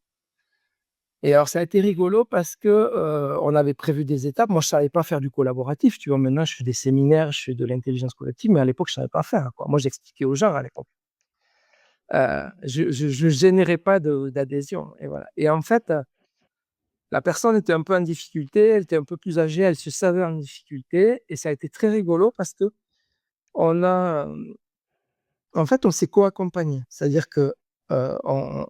Et alors, ça a été rigolo parce que on avait prévu des étapes. Moi, je ne savais pas faire du collaboratif. Tu vois, maintenant, je fais des séminaires, je fais de l'intelligence collective, mais à l'époque, je ne savais pas faire, quoi. Moi, j'expliquais aux gens à l'époque. Je ne générais pas d'adhésion. Et voilà. Et en fait, la personne était un peu en difficulté, elle était un peu plus âgée, elle se savait en difficulté. Et ça a été très rigolo parce que on a, en fait, on s'est co-accompagné. C'est-à-dire que on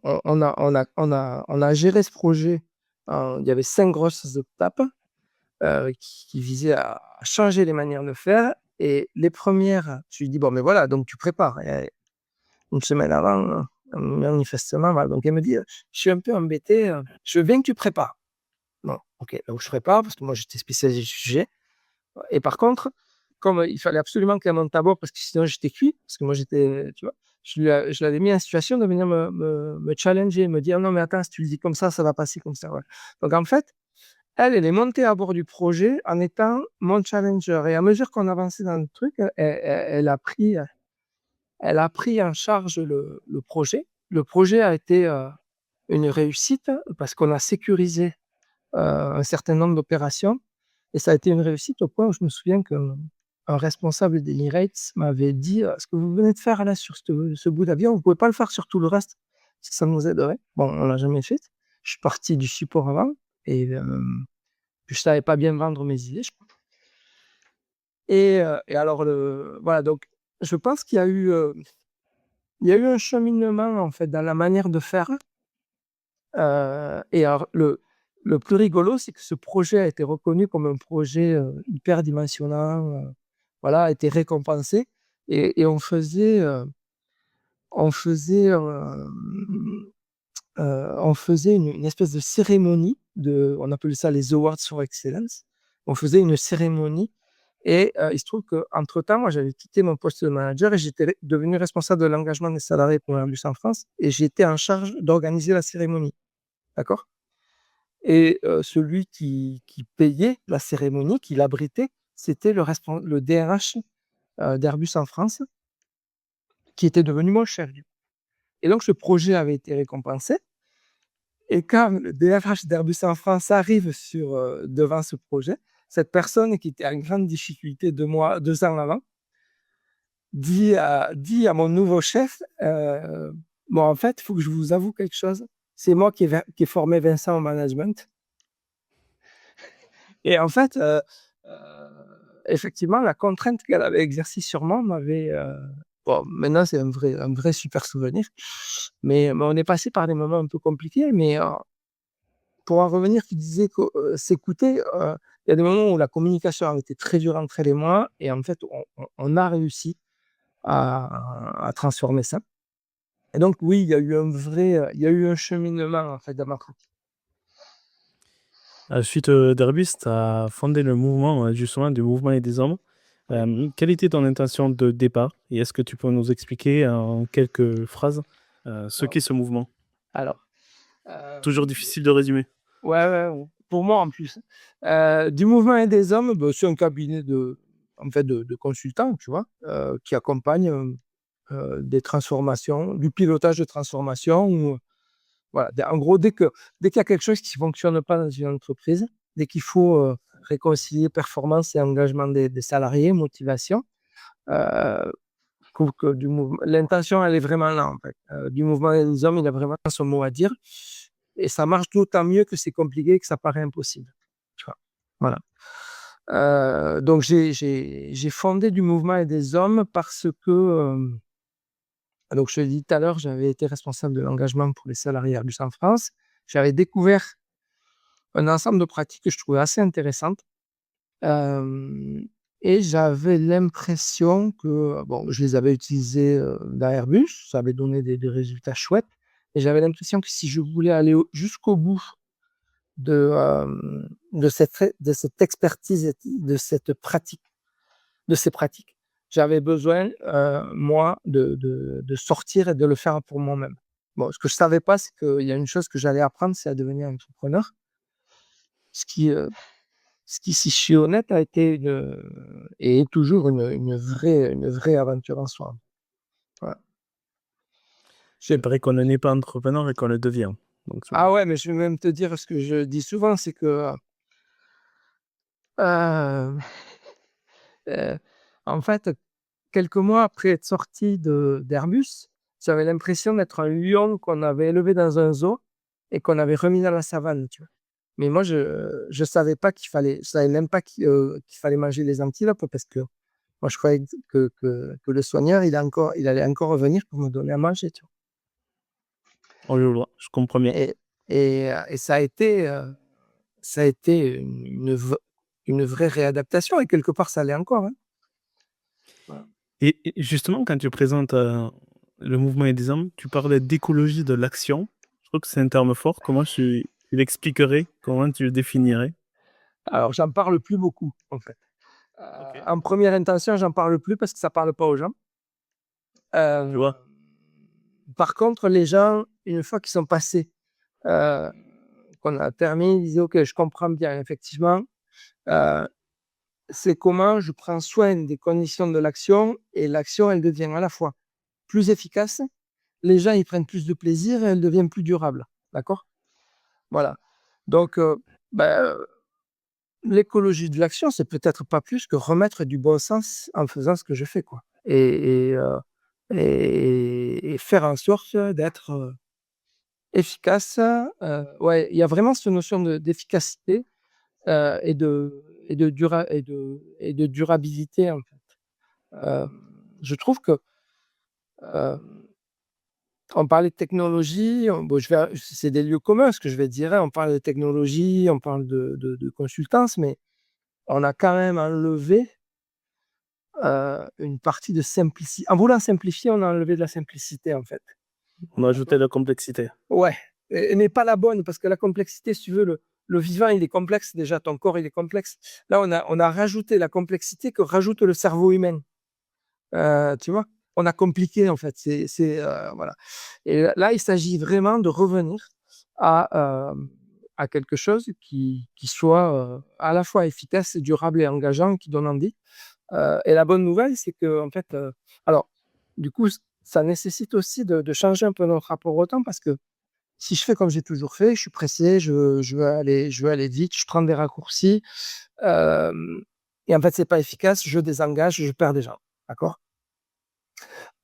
a géré ce projet. Il y avait 5 grosses étapes qui visaient à changer les manières de faire. Et les premières, je lui dis, bon, mais voilà, donc tu prépares. Et une semaine avant, manifestement, voilà. Donc elle me dit, je suis un peu embêté, je veux bien que tu prépares. Bon, ok, donc je prépare parce que moi j'étais spécialisé du sujet. Et par contre, comme il fallait absolument qu'elle monte à bord parce que sinon j'étais cuit, parce que moi j'étais, tu vois, je l'avais mis en situation de venir me challenger, me dire non, mais attends, si tu le dis comme ça va passer comme ça. Ouais. Donc en fait, elle est montée à bord du projet en étant mon challenger. Et à mesure qu'on avançait dans le truc, elle a pris en charge le projet. Le projet a été une réussite parce qu'on a sécurisé un certain nombre d'opérations. Et ça a été une réussite au point où je me souviens qu'un responsable d'Emirates m'avait dit ce que vous venez de faire là sur ce bout d'avion, vous ne pouvez pas le faire sur tout le reste, si ça nous aiderait. Bon, on ne l'a jamais fait. Je suis parti du support avant et je ne savais pas bien vendre mes idées, je crois. Et alors, voilà, donc je pense qu'il y a eu un cheminement en fait dans la manière de faire. Et alors, le plus rigolo, c'est que ce projet a été reconnu comme un projet hyper dimensionnant, voilà, a été récompensé. Et on faisait une espèce de cérémonie, on appelait ça les Awards for Excellence. On faisait une cérémonie et il se trouve qu'entre-temps, moi, j'avais quitté mon poste de manager et j'étais devenu responsable de l'engagement des salariés pour Airbus en France et j'étais en charge d'organiser la cérémonie. D'accord? Et celui qui payait la cérémonie, qui l'abritait, c'était le DRH d'Airbus en France, qui était devenu mon chef. Et donc, ce projet avait été récompensé. Et quand le DRH d'Airbus en France arrive devant ce projet, cette personne qui était en grande difficulté 2 ans avant, dit à mon nouveau chef, bon, en fait, il faut que je vous avoue quelque chose. C'est moi qui ai formé Vincent au management. Et en fait, effectivement, la contrainte qu'elle avait exercée sur moi m'avait. Bon, maintenant, c'est un vrai super souvenir. Mais on est passé par des moments un peu compliqués. Mais pour en revenir, tu disais que s'écouter, il y a des moments où la communication a été très dure entre elle et moi. Et en fait, on a réussi à transformer ça. Et donc, oui, il y a eu un cheminement en fait dans ma pratique. À la suite d'Airbus, tu as fondé le mouvement, justement, du mouvement et des hommes. Quelle était ton intention de départ? Et est-ce que tu peux nous expliquer en quelques phrases ce qu'est ce mouvement? Alors, Toujours difficile de résumer. ouais, pour moi en plus. Du mouvement et des hommes, c'est un cabinet en fait, de consultants, tu vois, qui accompagnent des transformations, du pilotage de transformation. Voilà. En gros, dès qu'il y a quelque chose qui ne fonctionne pas dans une entreprise, dès qu'il faut réconcilier performance et engagement des salariés, motivation, je trouve que l'intention, elle est vraiment là, en fait. Du mouvement des hommes, il a vraiment son mot à dire. Et ça marche d'autant mieux que c'est compliqué et que ça paraît impossible. Tu vois. Voilà. Donc j'ai fondé du Mouvement et des hommes parce que, donc je te l'ai dit tout à l'heure, j'avais été responsable de l'engagement pour les salariés Airbus en France. J'avais découvert un ensemble de pratiques que je trouvais assez intéressantes, hem et j'avais l'impression que, bon, je les avais utilisées, dans Airbus, ça avait donné des résultats chouettes et j'avais l'impression que si je voulais aller jusqu'au bout de cette expertise et de cette pratique, de ces pratiques, j'avais besoin, moi, de sortir et de le faire pour moi-même. Bon, ce que je savais pas, c'est qu'il y a une chose que j'allais apprendre, c'est à devenir entrepreneur. Ce qui, si je suis honnête, a été et est toujours une vraie aventure en soi. Voilà. C'est vrai qu'on ne naît pas entrepreneur et qu'on le devient. Donc, Ah ouais, mais je vais même te dire ce que je dis souvent, c'est que, heu heu, en fait, quelques mois après être sorti d'Airbus, j'avais l'impression d'être un lion qu'on avait élevé dans un zoo et qu'on avait remis dans la savane, tu vois? Mais moi, je savais pas je savais même pas qu'il fallait manger les antilopes parce que moi, je croyais que le soigneur, il allait encore revenir pour me donner à manger, tu vois? on le voit, je comprends bien. Et et ça a été une vraie réadaptation et quelque part, ça l'est encore, hein. Voilà. Et justement, quand tu présentes, le mouvement et des hommes, tu parlais d'écologie de l'action. Je trouve que c'est un terme fort. Comment tu l'expliquerais? Comment tu le définirais? Alors, j'en parle plus beaucoup, en fait. OK. En première intention, j'en parle plus parce que ça parle pas aux gens. Je Heu, vois. Par contre, les gens, une fois qu'ils sont passés, heu, qu'on a terminé, ils disaient: «OK, je comprends bien, effectivement, heu, c'est comment je prends soin des conditions de l'action et l'action, elle devient à la fois plus efficace, les gens, ils prennent plus de plaisir et elle devient plus durable». D'accord? Voilà. Donc, bah, l'écologie de l'action, c'est peut-être pas plus que remettre du bon sens en faisant ce que je fais, quoi. Et faire en sorte d'être, efficace, ouais, il y a vraiment cette notion d'efficacité, et de durabilité, en fait. Je trouve que, heu, on parlait de technologie, bon, c'est des lieux communs ce que je vais te dire, hein. On parle de technologie, on parle de consultance, mais on a quand même enlevé, une partie de simplicité. En voulant simplifier, on a enlevé de la simplicité, en fait. On a ajouté D'accord? de la complexité. Ouais, mais pas la bonne, parce que la complexité, si tu veux, le vivant, il est complexe déjà, ton corps, il est complexe. Là, on a rajouté la complexité que rajoute le cerveau humain, tu vois? On a compliqué, en fait, voilà, et là, il s'agit vraiment de revenir à quelque chose qui soit, à la fois efficace, durable et engageant, qui donne envie. Et la bonne nouvelle, c'est qu'en fait, alors, du coup, ça nécessite aussi de changer un peu notre rapport au temps parce que si je fais comme j'ai toujours fait, je suis pressé, je veux aller vite, je prends des raccourcis, hem et en fait, c'est pas efficace, je désengage, je perds des gens, d'accord?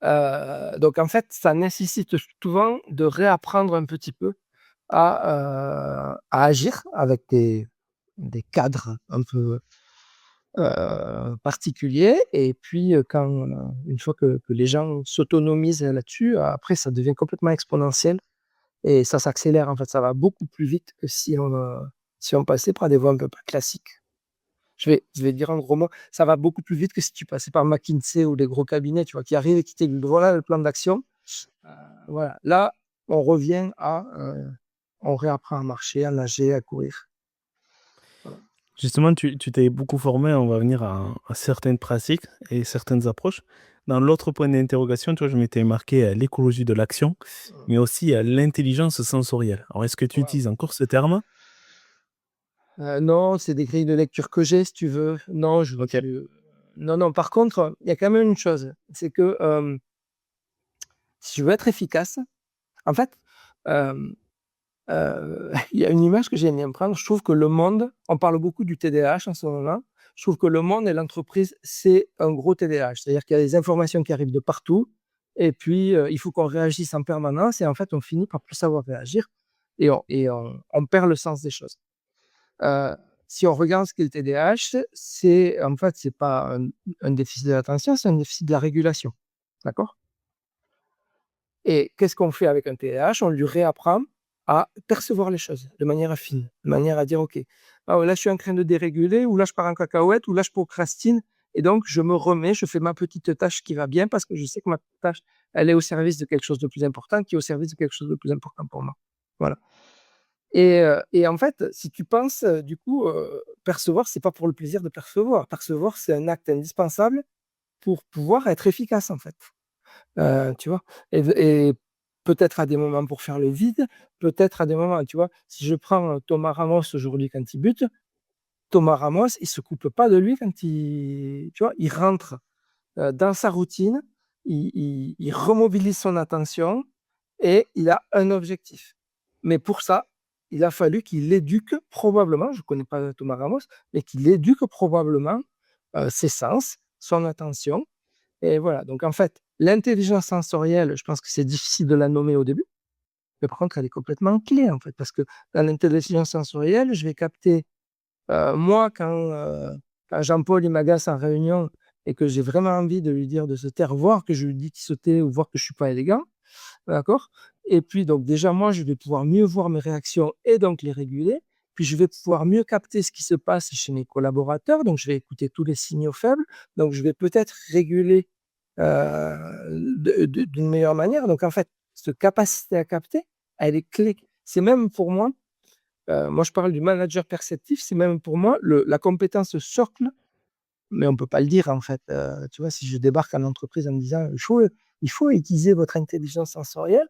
Donc en fait, ça nécessite souvent de réapprendre un petit peu à agir avec des cadres un peu, particuliers et puis, une fois que les gens s'autonomisent là-dessus, après ça devient complètement exponentiel. Et ça s'accélère, en fait, ça va beaucoup plus vite que si on passait par des voies un peu plus classiques. Je vais dire un gros mot, ça va beaucoup plus vite que si tu passais par McKinsey ou des gros cabinets, tu vois? Qui arrivent et qui te disent: «Voilà le plan d'action». Voilà. Là, on revient on réapprend à marcher, à nager, à courir. Voilà. Justement, tu t'es beaucoup formé, on va venir à certaines pratiques et certaines approches. Dans l'autre point d'interrogation, tu vois, je m'étais marqué à l'écologie de l'action, Mmh. mais aussi à l'intelligence sensorielle. Alors, est-ce que tu Waouh! utilises encore ce terme? Non, c'est des grilles de lecture que j'ai, si tu veux. Non, OK. non, non, par contre, il y a quand même une chose, c'est que, si je veux être efficace, en fait, hem il y a une image que j'aime bien prendre. Je trouve que le monde, on parle beaucoup du TDAH en ce moment. Je trouve que le monde et l'entreprise, c'est un gros TDAH. C'est-à-dire qu'il y a des informations qui arrivent de partout et puis, il faut qu'on réagisse en permanence et en fait, on finit par plus savoir réagir et on perd le sens des choses. Heu, si on regarde ce qu'est le TDAH, c'est en fait, c'est pas un déficit de l'attention, c'est un déficit de la régulation. D'accord? Et qu'est-ce qu'on fait avec un TDAH? On lui réapprend à percevoir les choses de manière fine, de manière à dire: «OK, ah là, je suis en train de déréguler ou là, je pars en cacahuète ou là, je procrastine et donc je me remets, je fais ma petite tâche qui va bien parce que je sais que ma tâche, elle est au service de quelque chose de plus important, qui est au service de quelque chose de plus important pour moi». Voilà. Et en fait, si tu penses, du coup, percevoir, c'est pas pour le plaisir de percevoir. Percevoir, c'est un acte indispensable pour pouvoir être efficace, en fait. Tu vois? Et peut-être à des moments pour faire le vide, peut-être à des moments, tu vois? Si je prends, Thomas Ramos aujourd'hui quand il bute, Thomas Ramos, il se coupe pas de lui quand il tu vois? Il rentre, dans sa routine, il remobilise son attention et il a un objectif. Mais pour ça, il a fallu qu'il éduque probablement, je ne connais pas Thomas Ramos, mais qu'il éduque probablement, ses sens, son attention et voilà. Donc en fait, l'intelligence sensorielle, je pense que c'est difficile de la nommer au début, mais par contre, elle est complètement clé en fait, parce que dans l'intelligence sensorielle, je vais capter, moi quand Jean-Paul il m'agace en réunion et que j'ai vraiment envie de lui dire de se taire, voire que je lui dis qu'il se tait ou voire que je suis pas élégant, d'accord? Et puis donc déjà moi, je vais pouvoir mieux voir mes réactions et donc les réguler. Puis je vais pouvoir mieux capter ce qui se passe chez mes collaborateurs, donc je vais écouter tous les signaux faibles, donc je vais peut-être réguler, d'une meilleure manière. Donc en fait, cette capacité à capter, elle est clé. C'est même pour moi, moi je parle du manager perceptif, c'est même pour moi la compétence socle, mais on ne peut pas le dire en fait. Tu vois, si je débarque en entreprise en me disant: Il faut utiliser votre intelligence sensorielle»,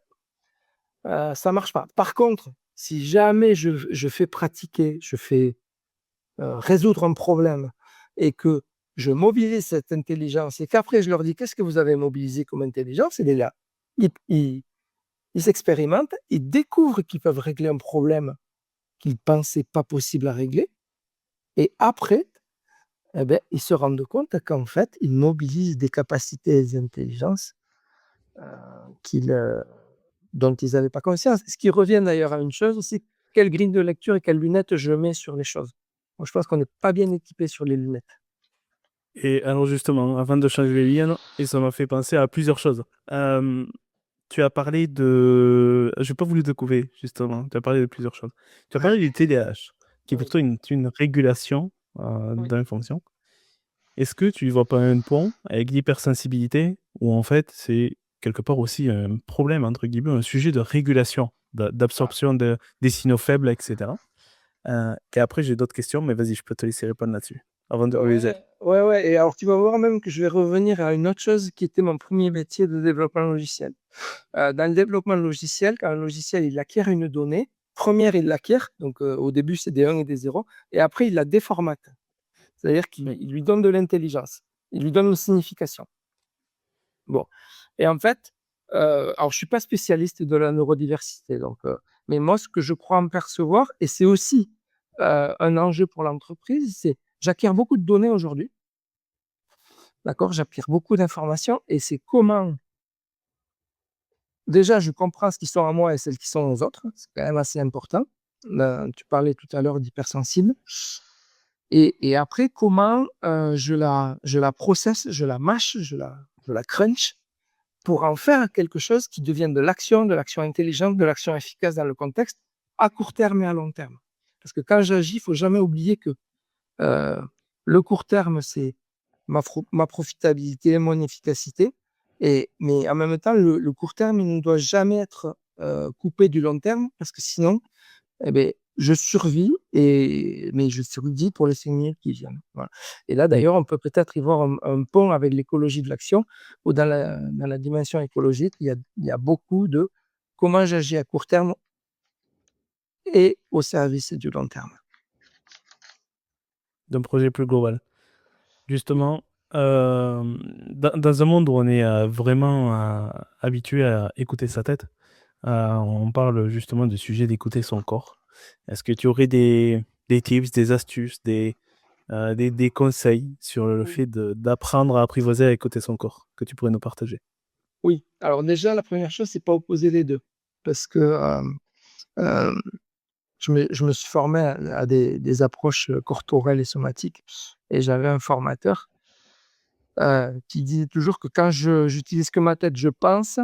ça marche pas. Par contre, si jamais je fais pratiquer, je fais, résoudre un problème et que je mobilise cette intelligence et qu'après je leur dis: «Qu'est-ce que vous avez mobilisé comme intelligence?» Et là, ils s'expérimentent, ils découvrent qu'ils peuvent régler un problème qu'ils pensaient pas possible à régler et après, eh beh, ils se rendent compte qu'en fait, ils mobilisent des capacités et des intelligences, heu, qu'ils, dont ils n'avaient pas conscience. Ce qui revient d'ailleurs à une chose aussi, quelle grille de lecture et quelles lunettes je mets sur les choses. Moi, je pense qu'on n'est pas bien équipé sur les lunettes. Et alors justement, avant de changer les liens, et ça m'a fait penser à plusieurs choses. Tu as parlé de... Je n'ai pas voulu te couper, justement. Tu as parlé de plusieurs choses. Tu as parlé du TDAH, qui est Oui, plutôt une régulation oui. dans les fonctions. Est-ce que tu ne vois pas un pont avec l'hypersensibilité, où en fait, c'est quelque part aussi un problème, entre guillemets, un sujet de régulation, Ah, d'absorption des signaux faibles, etc. Et après, j'ai d'autres questions, mais vas-y, je peux te laisser répondre là-dessus, avant de réaliser. ouais, ouais, ouais. Et alors, tu vas voir même que je vais revenir à une autre chose qui était mon premier métier de développement logiciel. Dans le développement logiciel, quand un logiciel il acquiert une donnée, première il l'acquiert, donc au début c'est des 1 et des 0, et après il la déformate. C'est-à-dire qu'il lui donne de l'intelligence, il lui donne une signification. Bon, et en fait, alors je suis pas spécialiste de la neurodiversité, donc mais moi ce que je crois en percevoir, et c'est aussi, un enjeu pour l'entreprise, c'est j'acquiers beaucoup de données aujourd'hui, d'accord? J'acquiers beaucoup d'informations et c'est comment déjà je comprends ce qui sont à moi et celles qui sont aux autres, c'est quand même assez important. Tu parlais tout à l'heure d'hypersensible et après comment, je la processe, je la mâche, je la crunch pour en faire quelque chose qui devienne de l'action intelligente, de l'action efficace dans le contexte, à court terme et à long terme. Parce que quand j'agis, il faut jamais oublier que, heu, le court terme, c'est ma profitabilité, mon efficacité mais en même temps, le court terme, il ne doit jamais être, coupé du long terme parce que sinon, eh beh, je survis mais je survis pour les 5 minutes qui viennent, voilà. Et là, d'ailleurs, on peut peut-être y voir un pont avec l'écologie de l'action où dans la dimension écologique, il y a beaucoup de comment j'agis à court terme et au service du long terme. D'un projet plus global. Oui, Justement, dans un monde où on est vraiment habitué à écouter sa tête, on parle justement du sujet d'écouter son corps. Est-ce que tu aurais des tips, des astuces, des conseils sur le oui, fait d'apprendre à apprivoiser à écouter son corps que tu pourrais nous partager? oui. Alors déjà, la première chose, c'est pas opposer les 2 parce que, hem je me suis formé à des approches corporelles et somatiques, et j'avais un formateur qui disait toujours que quand j'utilise que ma tête, je pense,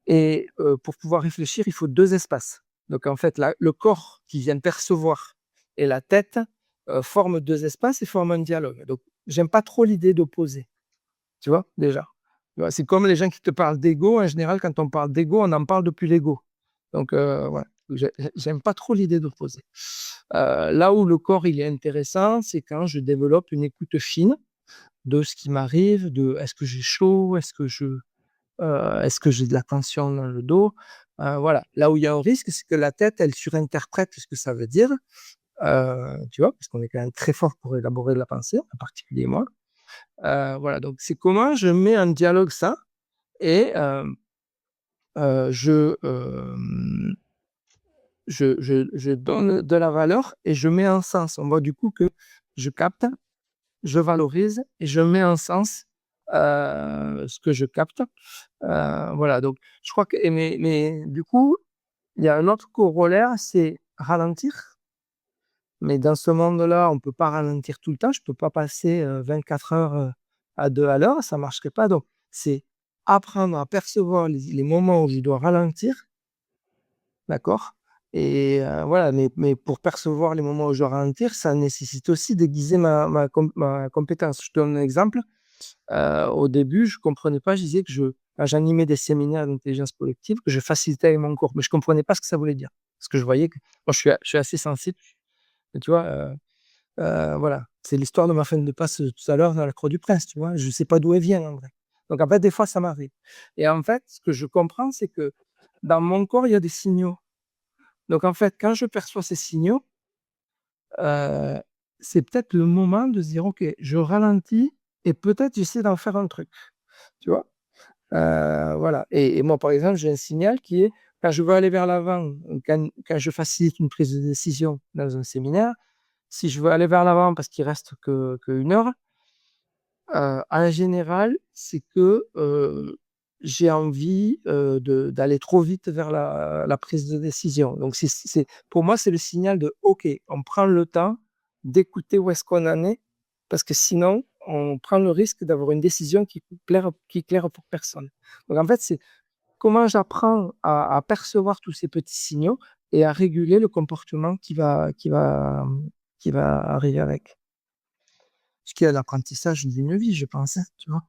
et pour pouvoir réfléchir, il faut 2 espaces. Donc en fait, le corps qui vient percevoir et la tête forment 2 espaces et forment un dialogue. Donc j'aime pas trop l'idée d'opposer, tu vois? Déjà. Tu vois? C'est comme les gens qui te parlent d'ego, en général, quand on parle d'ego, on en parle depuis l'ego. Donc voilà, j'aime pas trop l'idée d'opposer. Là où le corps, il est intéressant, c'est quand je développe une écoute fine de ce qui m'arrive, de: «Est-ce que j'ai chaud? Est-ce que j'ai de la tension dans le dos?» Voilà. Là où il y a un risque, c'est que la tête, elle surinterprète ce que ça veut dire, tu vois? Parce qu'on est quand même très fort pour élaborer de la pensée, en particulier moi. Voilà, donc c'est comment je mets en dialogue ça, et je donne de la valeur et je mets un sens. On voit du coup que je capte, je valorise et je mets en sens ce que je capte. Voilà, donc je crois que, mais du coup, il y a un autre corollaire, c'est ralentir. Mais dans ce monde-là, on ne peut pas ralentir tout le temps. Je ne peux pas passer 24 heures à 2 à l'heure, ça ne marcherait pas. Donc, c'est apprendre à percevoir les moments où je dois ralentir, d'accord? Et voilà, mais pour percevoir les moments où je dois ralentir, ça nécessite aussi d'aiguiser ma compétence. Je te donne un exemple. Au début, je comprenais pas, je disais que quand j'animais des séminaires d'intelligence collective, que je facilitais avec mon corps, mais je comprenais pas ce que ça voulait dire. Parce que je voyais que moi, je suis assez sensible, et tu vois? Voilà, c'est l'histoire de ma femme de passe, tout à l'heure dans La Croix du Prince, tu vois? Je sais pas d'où elle vient en vrai. Donc en fait, des fois, ça m'arrive, et en fait, ce que je comprends, c'est que dans mon corps, il y a des signaux. Donc en fait, quand je perçois ces signaux, heu, c'est peut-être le moment de se dire: «OK, je ralentis et peut-être j'essaie d'en faire un truc», tu vois? Voilà, et moi, par exemple, j'ai un signal qui est quand je veux aller vers l'avant, quand je facilite une prise de décision dans un séminaire, si je veux aller vers l'avant parce qu'il reste que 1 heure, en général, c'est que j'ai envie d'aller trop vite vers la prise de décision. Donc pour moi, c'est le signal de: «OK, on prend le temps d'écouter où est-ce qu'on en est, parce que sinon, on prend le risque d'avoir une décision qui plaira pour personne». Donc en fait, c'est comment j'apprends à percevoir tous ces petits signaux et à réguler le comportement qui va arriver avec. Ce qui est l'apprentissage d'une vie, je pense, hein, tu vois?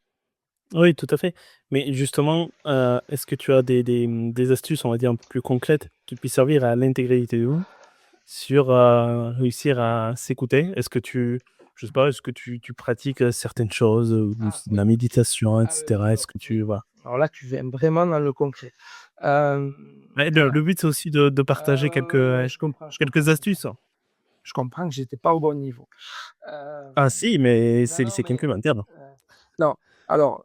Oui, tout à fait. Mais justement, est-ce que tu as des astuces, on va dire, un peu plus concrètes qui puissent servir à l'intégralité de vous sur réussir à s'écouter? Je sais pas, est-ce que tu pratiques certaines choses, Ah de la oui, méditation, ah oui, etc. Est-ce que oui. voilà. Alors là, tu viens vraiment dans le concret. Hem, Ouais, le voilà. but, c'est aussi de partager Ouais, quelques astuces. je comprends que j'étais pas au bon niveau. Ah Hem, si, mais non, non, c'est mais complémentaire. non. Alors,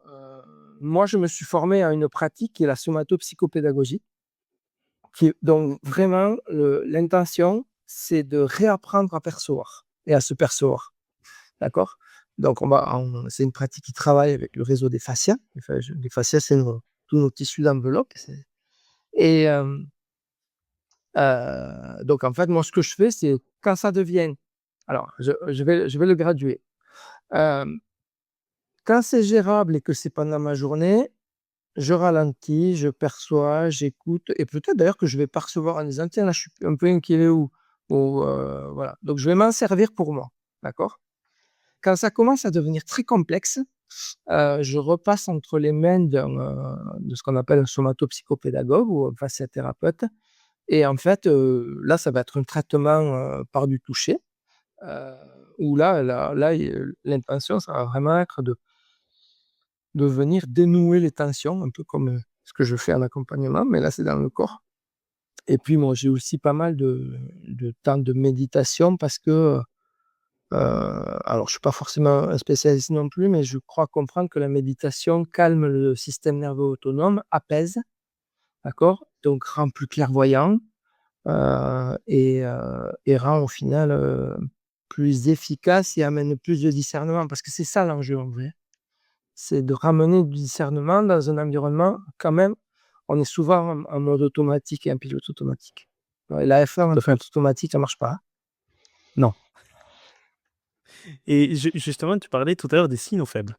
moi, je me suis formé à une pratique qui est la somatopsychopédagogie, donc vraiment l'intention, c'est de réapprendre à percevoir et à se percevoir. D'accord? Donc c'est une pratique qui travaille avec le réseau des fascias. Les fascias, c'est tous nos tissus d'enveloppe. Et donc en fait, moi, ce que je fais, c'est quand ça devient, alors je vais le graduer. Hem, Quand c'est gérable et que c'est pendant ma journée, je ralentis, je perçois, j'écoute, et peut-être d'ailleurs que je vais percevoir en disant: «Tiens, là, je suis un peu inquiet, voilà. Donc je vais m'en servir pour moi. D'accord? Quand ça commence à devenir très complexe, je repasse entre les mains de ce qu'on appelle un somatopsychopédagogue ou un fasciathérapeute, et en fait, là, ça va être un traitement par du toucher, heu, où l'intention, ça va vraiment être de venir dénouer les tensions, un peu comme ce que je fais en accompagnement, mais là, c'est dans le corps. Et puis moi, j'ai aussi pas mal de temps de méditation parce que, alors je suis pas forcément un spécialiste non plus, mais je crois comprendre que la méditation calme le système nerveux autonome, apaise, d'accord? Donc rend plus clairvoyant, et rend au final plus efficace et amène plus de discernement, parce que c'est ça l'enjeu en vrai. C'est de ramener du discernement dans un environnement quand même, on est souvent en mode automatique et en pilote automatique. Ouais, la F1, le fait automatique, ça marche pas. Hein. Non. Et justement, tu parlais tout à l'heure des signaux faibles.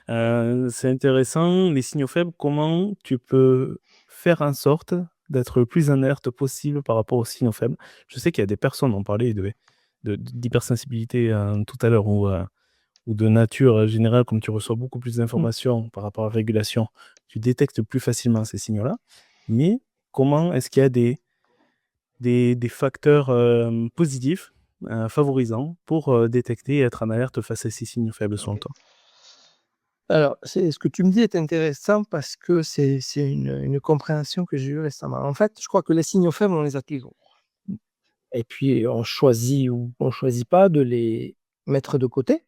C'est intéressant, les signaux faibles, comment tu peux faire en sorte d'être le plus alerte possible par rapport aux signaux faibles. Je sais qu'il y a des personnes, on parlait d'hypersensibilité tout à l'heure, ou de nature générale, comme tu reçois beaucoup plus Mm. d'informations par rapport à la régulation, tu détectes plus facilement ces signaux-là. Mais comment est-ce qu'il y a des facteurs positifs, favorisants, pour détecter et être en alerte face à ces signaux faibles selon toi? Alors, ce que tu me dis est intéressant parce que c'est une compréhension que j'ai eue récemment. En fait, je crois que les signaux faibles, on les a toujours. Et puis, on choisit ou on choisit pas de les mettre de côté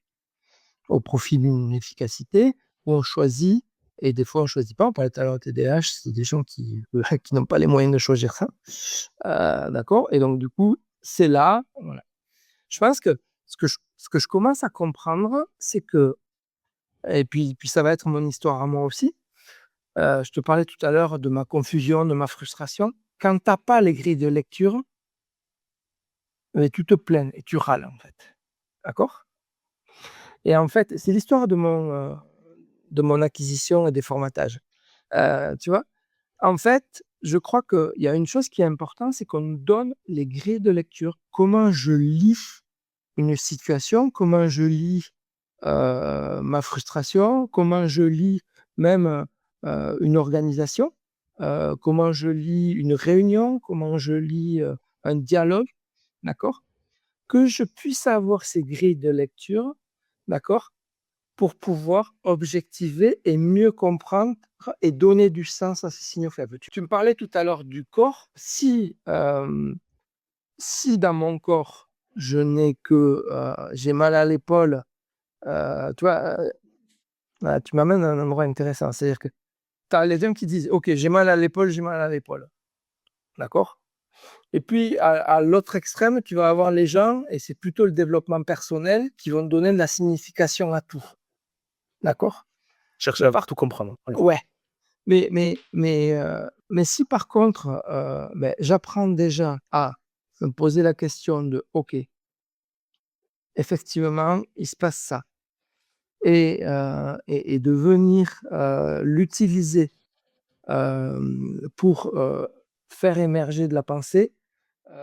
au profit d'une efficacité, ou on choisit, et des fois on choisit pas. On parlait tout à l'heure de TDAH, c'est des gens qui qui n'ont pas les moyens de choisir ça. D'accord? Et donc, du coup, c'est là, voilà. Je pense que ce que je commence à comprendre, c'est que, et puis ça va être mon histoire à moi aussi. Je te parlais tout à l'heure de ma confusion, de ma frustration. Quand tu as pas les grilles de lecture, tu te plains et tu râles, en fait. D'accord? Et en fait, c'est l'histoire de mon acquisition et des formatages. Tu vois? En fait, je crois qu'il y a une chose qui est importante, c'est qu'on nous donne les grilles de lecture. Comment je lis une situation, comment je lis, ma frustration, comment je lis même, une organisation, comment je lis une réunion, comment je lis, un dialogue, d'accord? Que je puisse avoir ces grilles de lecture, d'accord? Pour pouvoir objectiver et mieux comprendre et donner du sens à ces signaux faibles. Tu me parlais tout à l'heure du corps. Si dans mon corps, je n'ai que, j'ai mal à l'épaule, tu vois, voilà, tu m'amènes à un endroit intéressant. C'est-à-dire que tu as les gens qui disent: «OK, j'ai mal à l'épaule». D'accord? Et puis à l'autre extrême, tu vas avoir les gens, et c'est plutôt le développement personnel, qui vont donner de la signification à tout. D'accord? Chercher Mais à par tout comprendre. Oui. Ouais, mais si par contre, j'apprends déjà à me poser la question de: «OK, effectivement, il se passe ça», et de venir, l'utiliser, pour, faire émerger de la pensée, heu,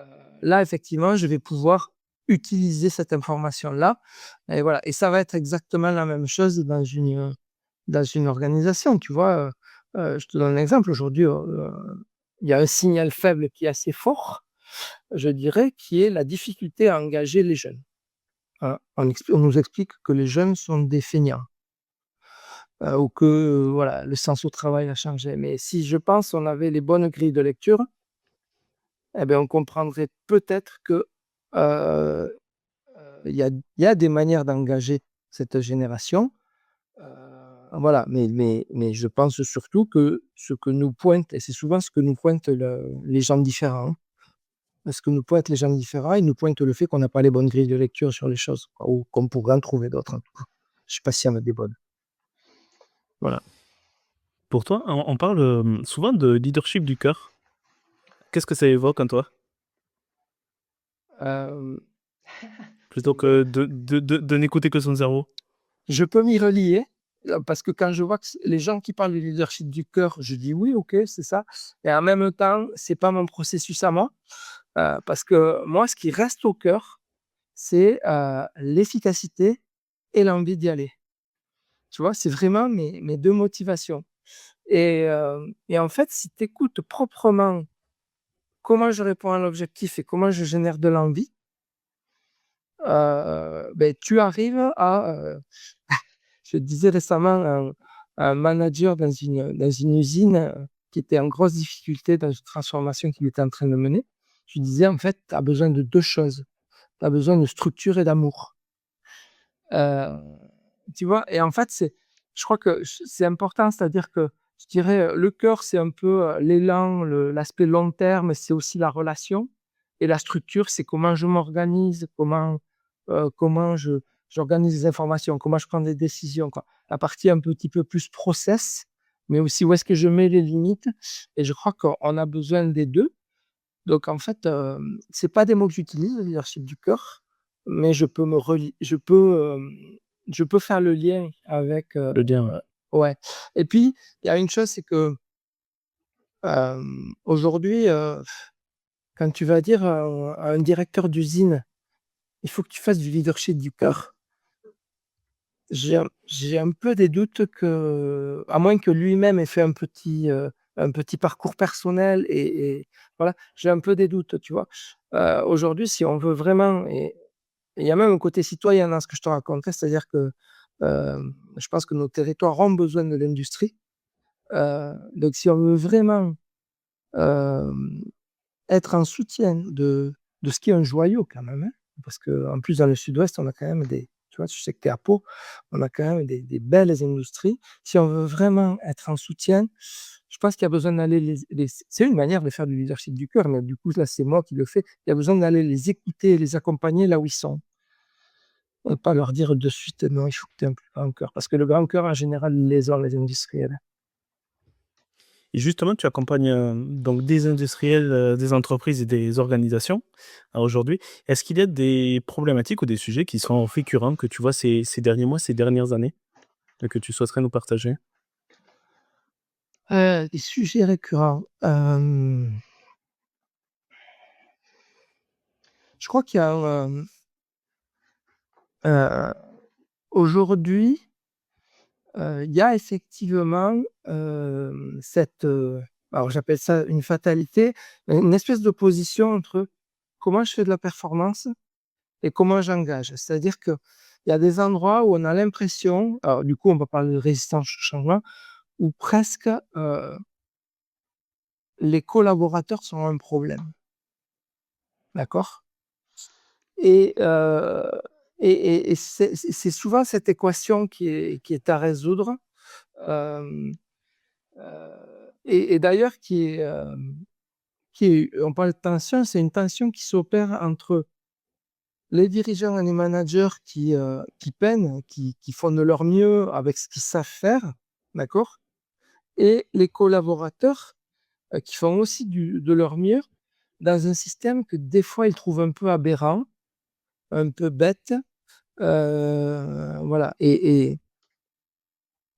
là, effectivement, je vais pouvoir utiliser cette information-là, et voilà, et ça va être exactement la même chose dans une organisation, tu vois? Je te donne un exemple. Aujourd'hui, il y a un signal faible qui est assez fort, je dirais, qui est la difficulté à engager les jeunes. Voilà. On nous explique que les jeunes sont des feignants, ou que, voilà, le sens au travail a changé. Mais si, je pense, on avait les bonnes grilles de lecture, eh beh, on comprendrait peut-être que, heu il y a des manières d'engager cette génération. Heu, voilà, mais je pense surtout que ce que nous pointent, et c'est souvent ce que nous pointent les gens différents, hein. Ce que nous pointent les gens différents, ils nous pointent le fait qu'on n'a pas les bonnes grilles de lecture sur les choses, quoi, ou qu'on pourrait en trouver d'autres, en tout cas. Je sais pas s'il y en a des bonnes. Voilà. Pour toi, on parle souvent de leadership du cœur. Qu'est-ce que ça évoque en toi? Hem, c'est Plutôt une bonne que de n'écouter que son cerveau. Je peux m'y relier, parce que quand je vois que les gens qui parlent du leadership du cœur, je dis: «Oui, OK, c'est ça», et en même temps, c'est pas mon processus à moi, parce que moi, ce qui reste au cœur, c'est, l'efficacité et l'envie d'y aller. Tu vois? C'est vraiment mes 2 motivations, et en fait, si tu écoutes proprement comment je réponds à l'objectif et comment je génère de l'envie, tu arrives à, je disais récemment à un manager dans une usine, qui était en grosse difficulté dans une transformation qu'il était en train de mener. Je lui disais: «En fait, tu as besoin de 2 choses. Tu as besoin de structure et d'amour». Heu, Tu vois? Et en fait, je crois que c'est important, c'est-à-dire que je dirais, le cœur, c'est un peu, l'élan, l'aspect long terme, c'est aussi la relation, et la structure, c'est comment je m'organise, comment j'organise les informations, comment je prends des décisions, quoi. La partie un petit peu plus process, mais aussi où est-ce que je mets les limites, et je crois qu'on a besoin des 2. Donc en fait, c'est pas des mots que j'utilise, le leadership du cœur, mais je peux faire le lien avec, Le lien. ouais. Et puis, il y a une chose, c'est que, aujourd'hui, quand tu vas dire à un directeur d'usine: «Il faut que tu fasses du leadership du cœur», j'ai un peu des doutes que, à moins que lui-même ait fait un petit parcours personnel et voilà, j'ai un peu des doutes, tu vois? Aujourd'hui, si on veut vraiment et il y a même un côté citoyen dans ce que je te racontais, c'est-à-dire que, je pense que nos territoires ont besoin de l'industrie. Donc si on veut vraiment, hem, être en soutien de ce qui est un joyau quand même, hein, parce qu'en plus dans le sud-ouest, on a quand même des tu vois? Je sais que tu es à Pau, on a quand même des belles industries. Si on veut vraiment être en soutien, je pense qu'il y a besoin d'aller les c'est une manière de faire du leadership du cœur, mais du coup là, c'est moi qui le fais. Il y a besoin d'aller les écouter et les accompagner là où ils sont. Pas leur dire de suite: «Non, il faut que tu aies un plus grand cœur», parce que le grand cœur en général, ils les ont les industriels. Et justement, tu accompagnes, donc des industriels, des entreprises et des organisations, aujourd'hui. Est-ce qu'il y a des problématiques ou des sujets qui sont récurrents que tu vois ces derniers mois, ces dernières années, que tu souhaiterais nous partager? Des sujets récurrents, je crois qu'il y a aujourd'hui, il y a effectivement, cette, alors j'appelle ça une fatalité, une espèce d'opposition entre comment je fais de la performance et comment j'engage. C'est-à-dire qu'il y a des endroits où on a l'impression, alors du coup on va parler de résistance au changement, où presque, les collaborateurs sont un problème, d'accord? Et et c'est souvent cette équation qui est à résoudre, hem, et d'ailleurs qui est on parle de tension, c'est une tension qui s'opère entre les dirigeants et les managers qui peinent, qui font de leur mieux avec ce qu'ils savent faire, d'accord? Et les collaborateurs, qui font aussi de leur mieux dans un système que des fois ils trouvent un peu aberrant, un peu bête, voilà et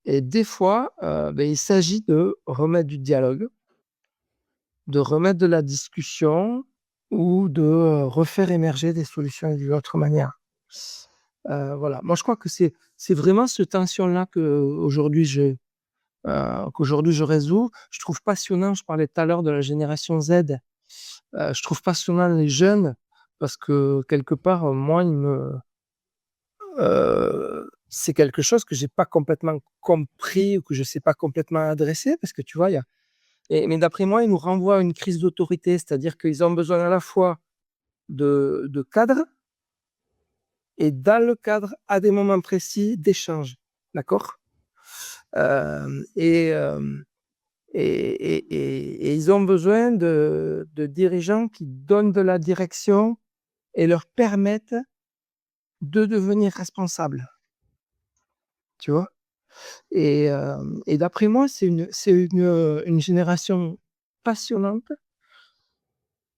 des fois, il s'agit de remettre du dialogue, de remettre de la discussion ou de, refaire émerger des solutions d'une autre manière. Voilà. Moi, je crois que c'est vraiment cette tension-là qu'aujourd'hui je résous. Je trouve passionnant, je parlais tout à l'heure de la génération Z, je trouve passionnant les jeunes parce que quelque part, moi, c'est quelque chose que j'ai pas complètement compris ou que je sais pas complètement adresser parce que tu vois, il y a mais d'après moi, ils nous renvoient à une crise d'autorité, c'est-à-dire qu'ils ont besoin à la fois de cadre et dans le cadre, à des moments précis, d'échanges. D'accord? Hem et hem et ils ont besoin de dirigeants qui donnent de la direction et leur permettent de devenir responsables, tu vois? Et d'après moi, une génération passionnante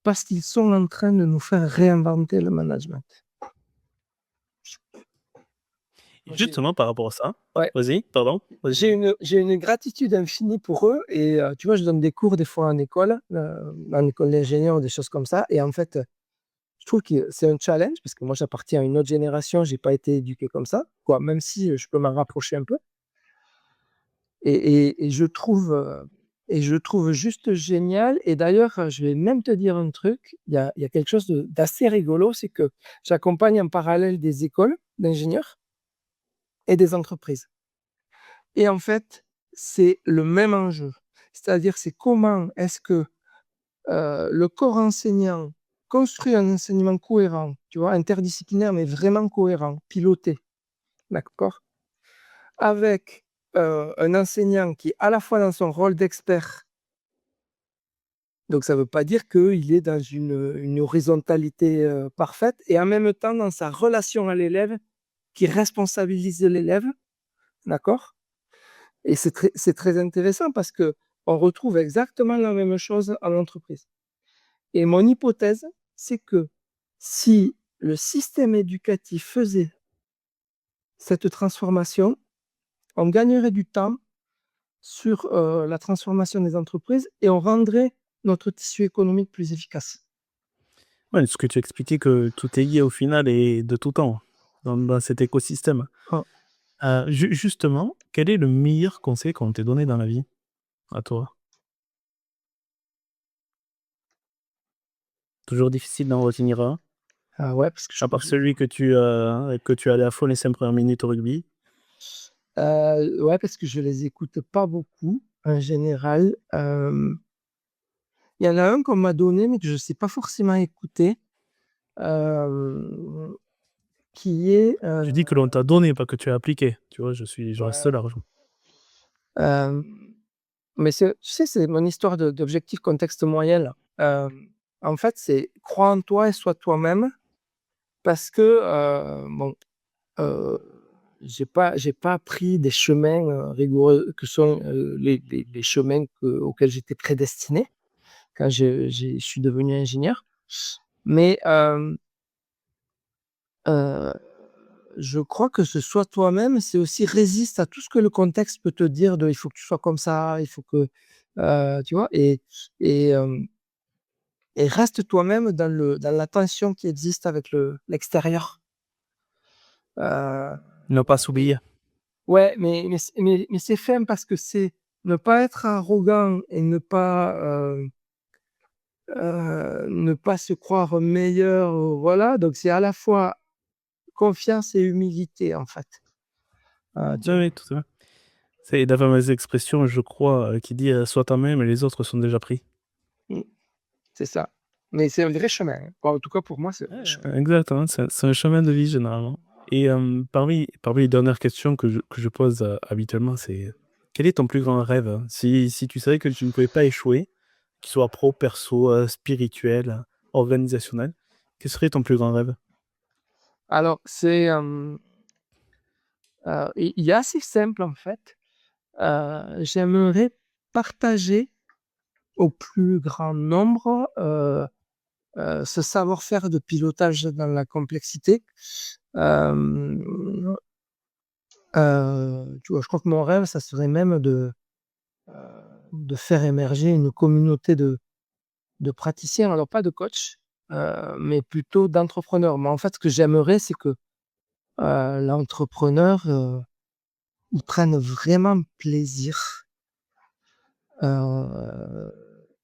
parce qu'ils sont en train de nous faire réinventer le management. Et Moi, justement par rapport à ça, ouais, vas-y, pardon, vas-y. j'ai une gratitude infinie pour eux et tu vois, je donne des cours des fois en école d'ingénieur ou des choses comme ça et en fait, je trouve que c'est un challenge parce que moi, j'appartiens à une autre génération, j'ai pas été éduqué comme ça, quoi, même si, je peux m'en rapprocher un peu et je trouve juste génial et d'ailleurs, je vais même te dire un truc, il y a quelque chose d'assez rigolo, c'est que j'accompagne en parallèle des écoles d'ingénieurs et des entreprises et en fait, c'est le même enjeu. C'est-à-dire, c'est comment est-ce que, le corps enseignant construit un enseignement cohérent, tu vois? Interdisciplinaire, mais vraiment cohérent, piloté, d'accord? Avec, un enseignant qui est à la fois dans son rôle d'expert, donc ça ne veut pas dire qu'il est dans une horizontalité, parfaite et en même temps dans sa relation à l'élève, qui responsabilise l'élève, d'accord? Et c'est très intéressant parce qu'on retrouve exactement la même chose en entreprise. Et mon hypothèse, c'est que si le système éducatif faisait cette transformation, on gagnerait du temps sur la transformation des entreprises et on rendrait notre tissu économique plus efficace. Ouais, ce que tu expliquais que tout est lié au final et de tout temps dans cet écosystème. Ah. Justement, quel est le meilleur conseil qu'on t'ait donné dans la vie, à toi? Toujours difficile d'en retenir un? Ah ouais, parce que je À crois part celui que tu allais à fond les 5 premières minutes au rugby? ouais, parce que je les écoute pas beaucoup en général. Il y en a un qu'on m'a donné, mais que je sais pas forcément écouter, hem, qui est, Je dis que l'on t'a donné, pas que tu as appliqué. Tu vois? Je reste ouais, large. hem, mais tu sais, c'est mon histoire d'objectif contexte moyen là. En fait, c'est crois en toi et sois toi-même parce que, bon, heu, j'ai pas pris des chemins, rigoureux que sont, les chemins auxquels j'étais prédestiné quand je suis devenu ingénieur. Mais, heu, je crois que ce soit toi-même, c'est aussi résiste à tout ce que le contexte peut te dire de: «Il faut que tu sois comme ça, il faut que», tu vois? Et hem et reste toi-même dans la tension qui existe avec l'extérieur. Heu, Ne pas s'oublier. ouais, mais c'est fin parce que c'est ne pas être arrogant et ne pas se croire meilleur, voilà, donc c'est à la fois confiance et humilité, en fait. Tu Oui, vois? oui, tout à fait. C'est la fameuse expression, je crois, qui dit, «Sois toi-même et les autres sont déjà pris». Mmh, c'est ça. Mais c'est un vrai chemin, hein. Bon, en tout cas, pour moi, c'est un vrai Ouais, chemin. exactement, c'est un chemin de vie généralement et parmi les dernières questions que je pose, habituellement, c'est: quel est ton plus grand rêve, hein? Si tu savais que tu ne pouvais pas échouer, qu'il soit pro, perso, spirituel, organisationnel, quel serait ton plus grand rêve? Alors, il est assez simple, en fait. J'aimerais partager au plus grand nombre, ce savoir-faire de pilotage dans la complexité. Hem, Tu vois, je crois que mon rêve, ça serait même heu, de faire émerger une communauté de praticiens, alors pas de coach, mais plutôt d'entrepreneurs. Mais en fait, ce que j'aimerais, c'est que, l'entrepreneur, il prenne vraiment plaisir, heu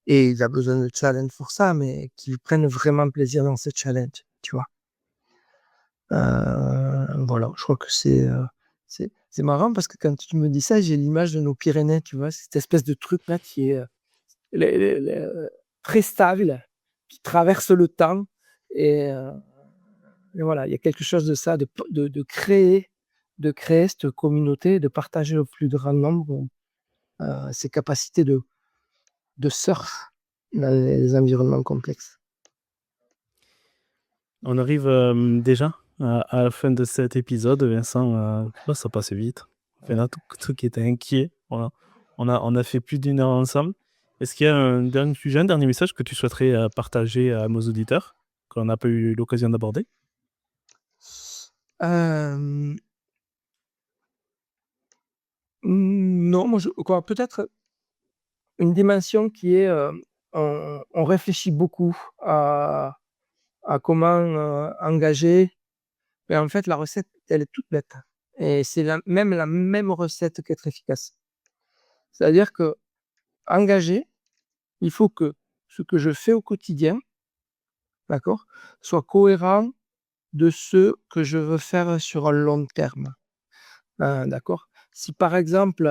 et il a besoin de challenge pour ça, mais qu'il prenne vraiment plaisir dans ce challenge, tu vois? Voilà, je crois que c'est marrant parce que quand tu me dis ça, j'ai l'image de nos Pyrénées, tu vois? Cette espèce de truc-là qui est, le très stable, qui traverse le temps et heu et voilà, il y a quelque chose de ça, de créer cette communauté, de partager au plus grand nombre, ses capacités de surf dans les environnements complexes. On arrive, déjà à la fin de cet épisode, Vincent, bah, ça passait vite. Enfin là, tout qui était inquiet, voilà. On a fait plus d'une heure ensemble. Est-ce qu'il y a un dernier sujet, un dernier message que tu souhaiterais, partager à nos auditeurs, qu'on n'a pas eu l'occasion d'aborder? Hem, non, moi je quoi, peut-être une dimension qui est, on réfléchit beaucoup à comment, engager, mais en fait la recette, elle est toute bête et c'est la même recette qu'être efficace. C'est-à-dire qu'engager, il faut que ce que je fais au quotidien, d'accord, soit cohérent de ce que je veux faire sur un long terme. D'accord? Si par exemple,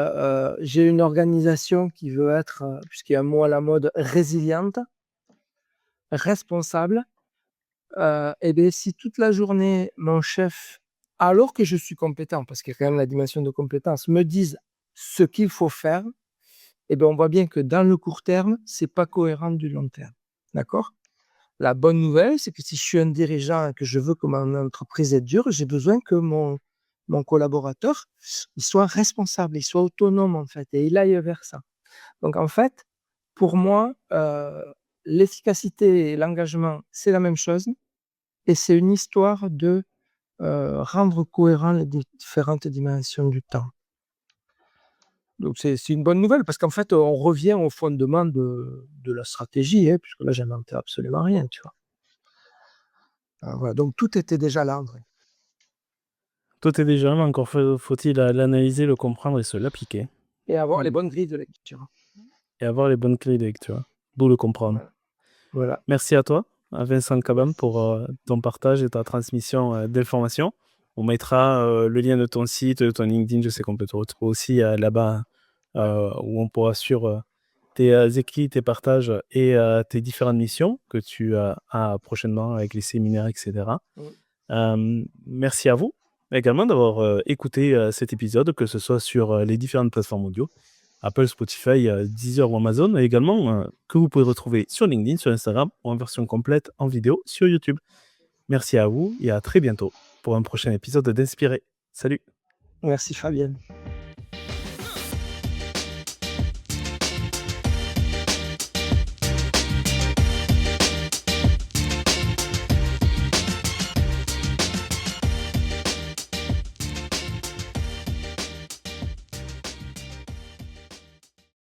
j'ai une organisation qui veut être, puisqu'il y a un mot à la mode, résiliente, responsable, et beh, si toute la journée mon chef, alors que je suis compétent, parce qu'il y a quand même la dimension de compétence, me disent ce qu'il faut faire, et ben, on voit bien que dans le court terme, c'est pas cohérent du long terme. D'accord? La bonne nouvelle, c'est que si je suis un dirigeant et que je veux que mon entreprise est dure, j'ai besoin que mon collaborateur, il soit responsable, il soit autonome, en fait et il aille vers ça. Donc en fait, pour moi, l'efficacité et l'engagement, c'est la même chose et c'est une histoire de, rendre cohérent les différentes dimensions du temps. Donc c'est une bonne nouvelle parce qu'en fait, on revient au fondement de la stratégie, hein, puisque là, j'inventais absolument rien, tu vois? Voilà, donc tout était déjà là, en vrai. Tout est déjà là, encore faut-il l'analyser, le comprendre et se l'appliquer Et avoir les bonnes grilles de lecture. et avoir les bonnes clés de lecture, d'où le comprendre. Voilà. Voilà. Merci à toi, à Vincent Cabam, Merci. pour ton partage et ta transmission d'informations. On mettra le lien de ton site, de ton LinkedIn. Je sais qu'on peut te retrouver aussi là-bas, où on pourra suivre tes écrits, tes partages et tes différentes missions que tu as prochainement avec les séminaires, etc. Merci à vous également d'avoir écouté cet épisode, que ce soit sur les différentes plateformes audio, Apple, Spotify, Deezer ou Amazon, et également que vous pouvez retrouver sur LinkedIn, sur Instagram ou en version complète en vidéo sur YouTube. Merci à vous et à très bientôt pour un prochain épisode d'Inspirer. Salut! Merci Fabienne.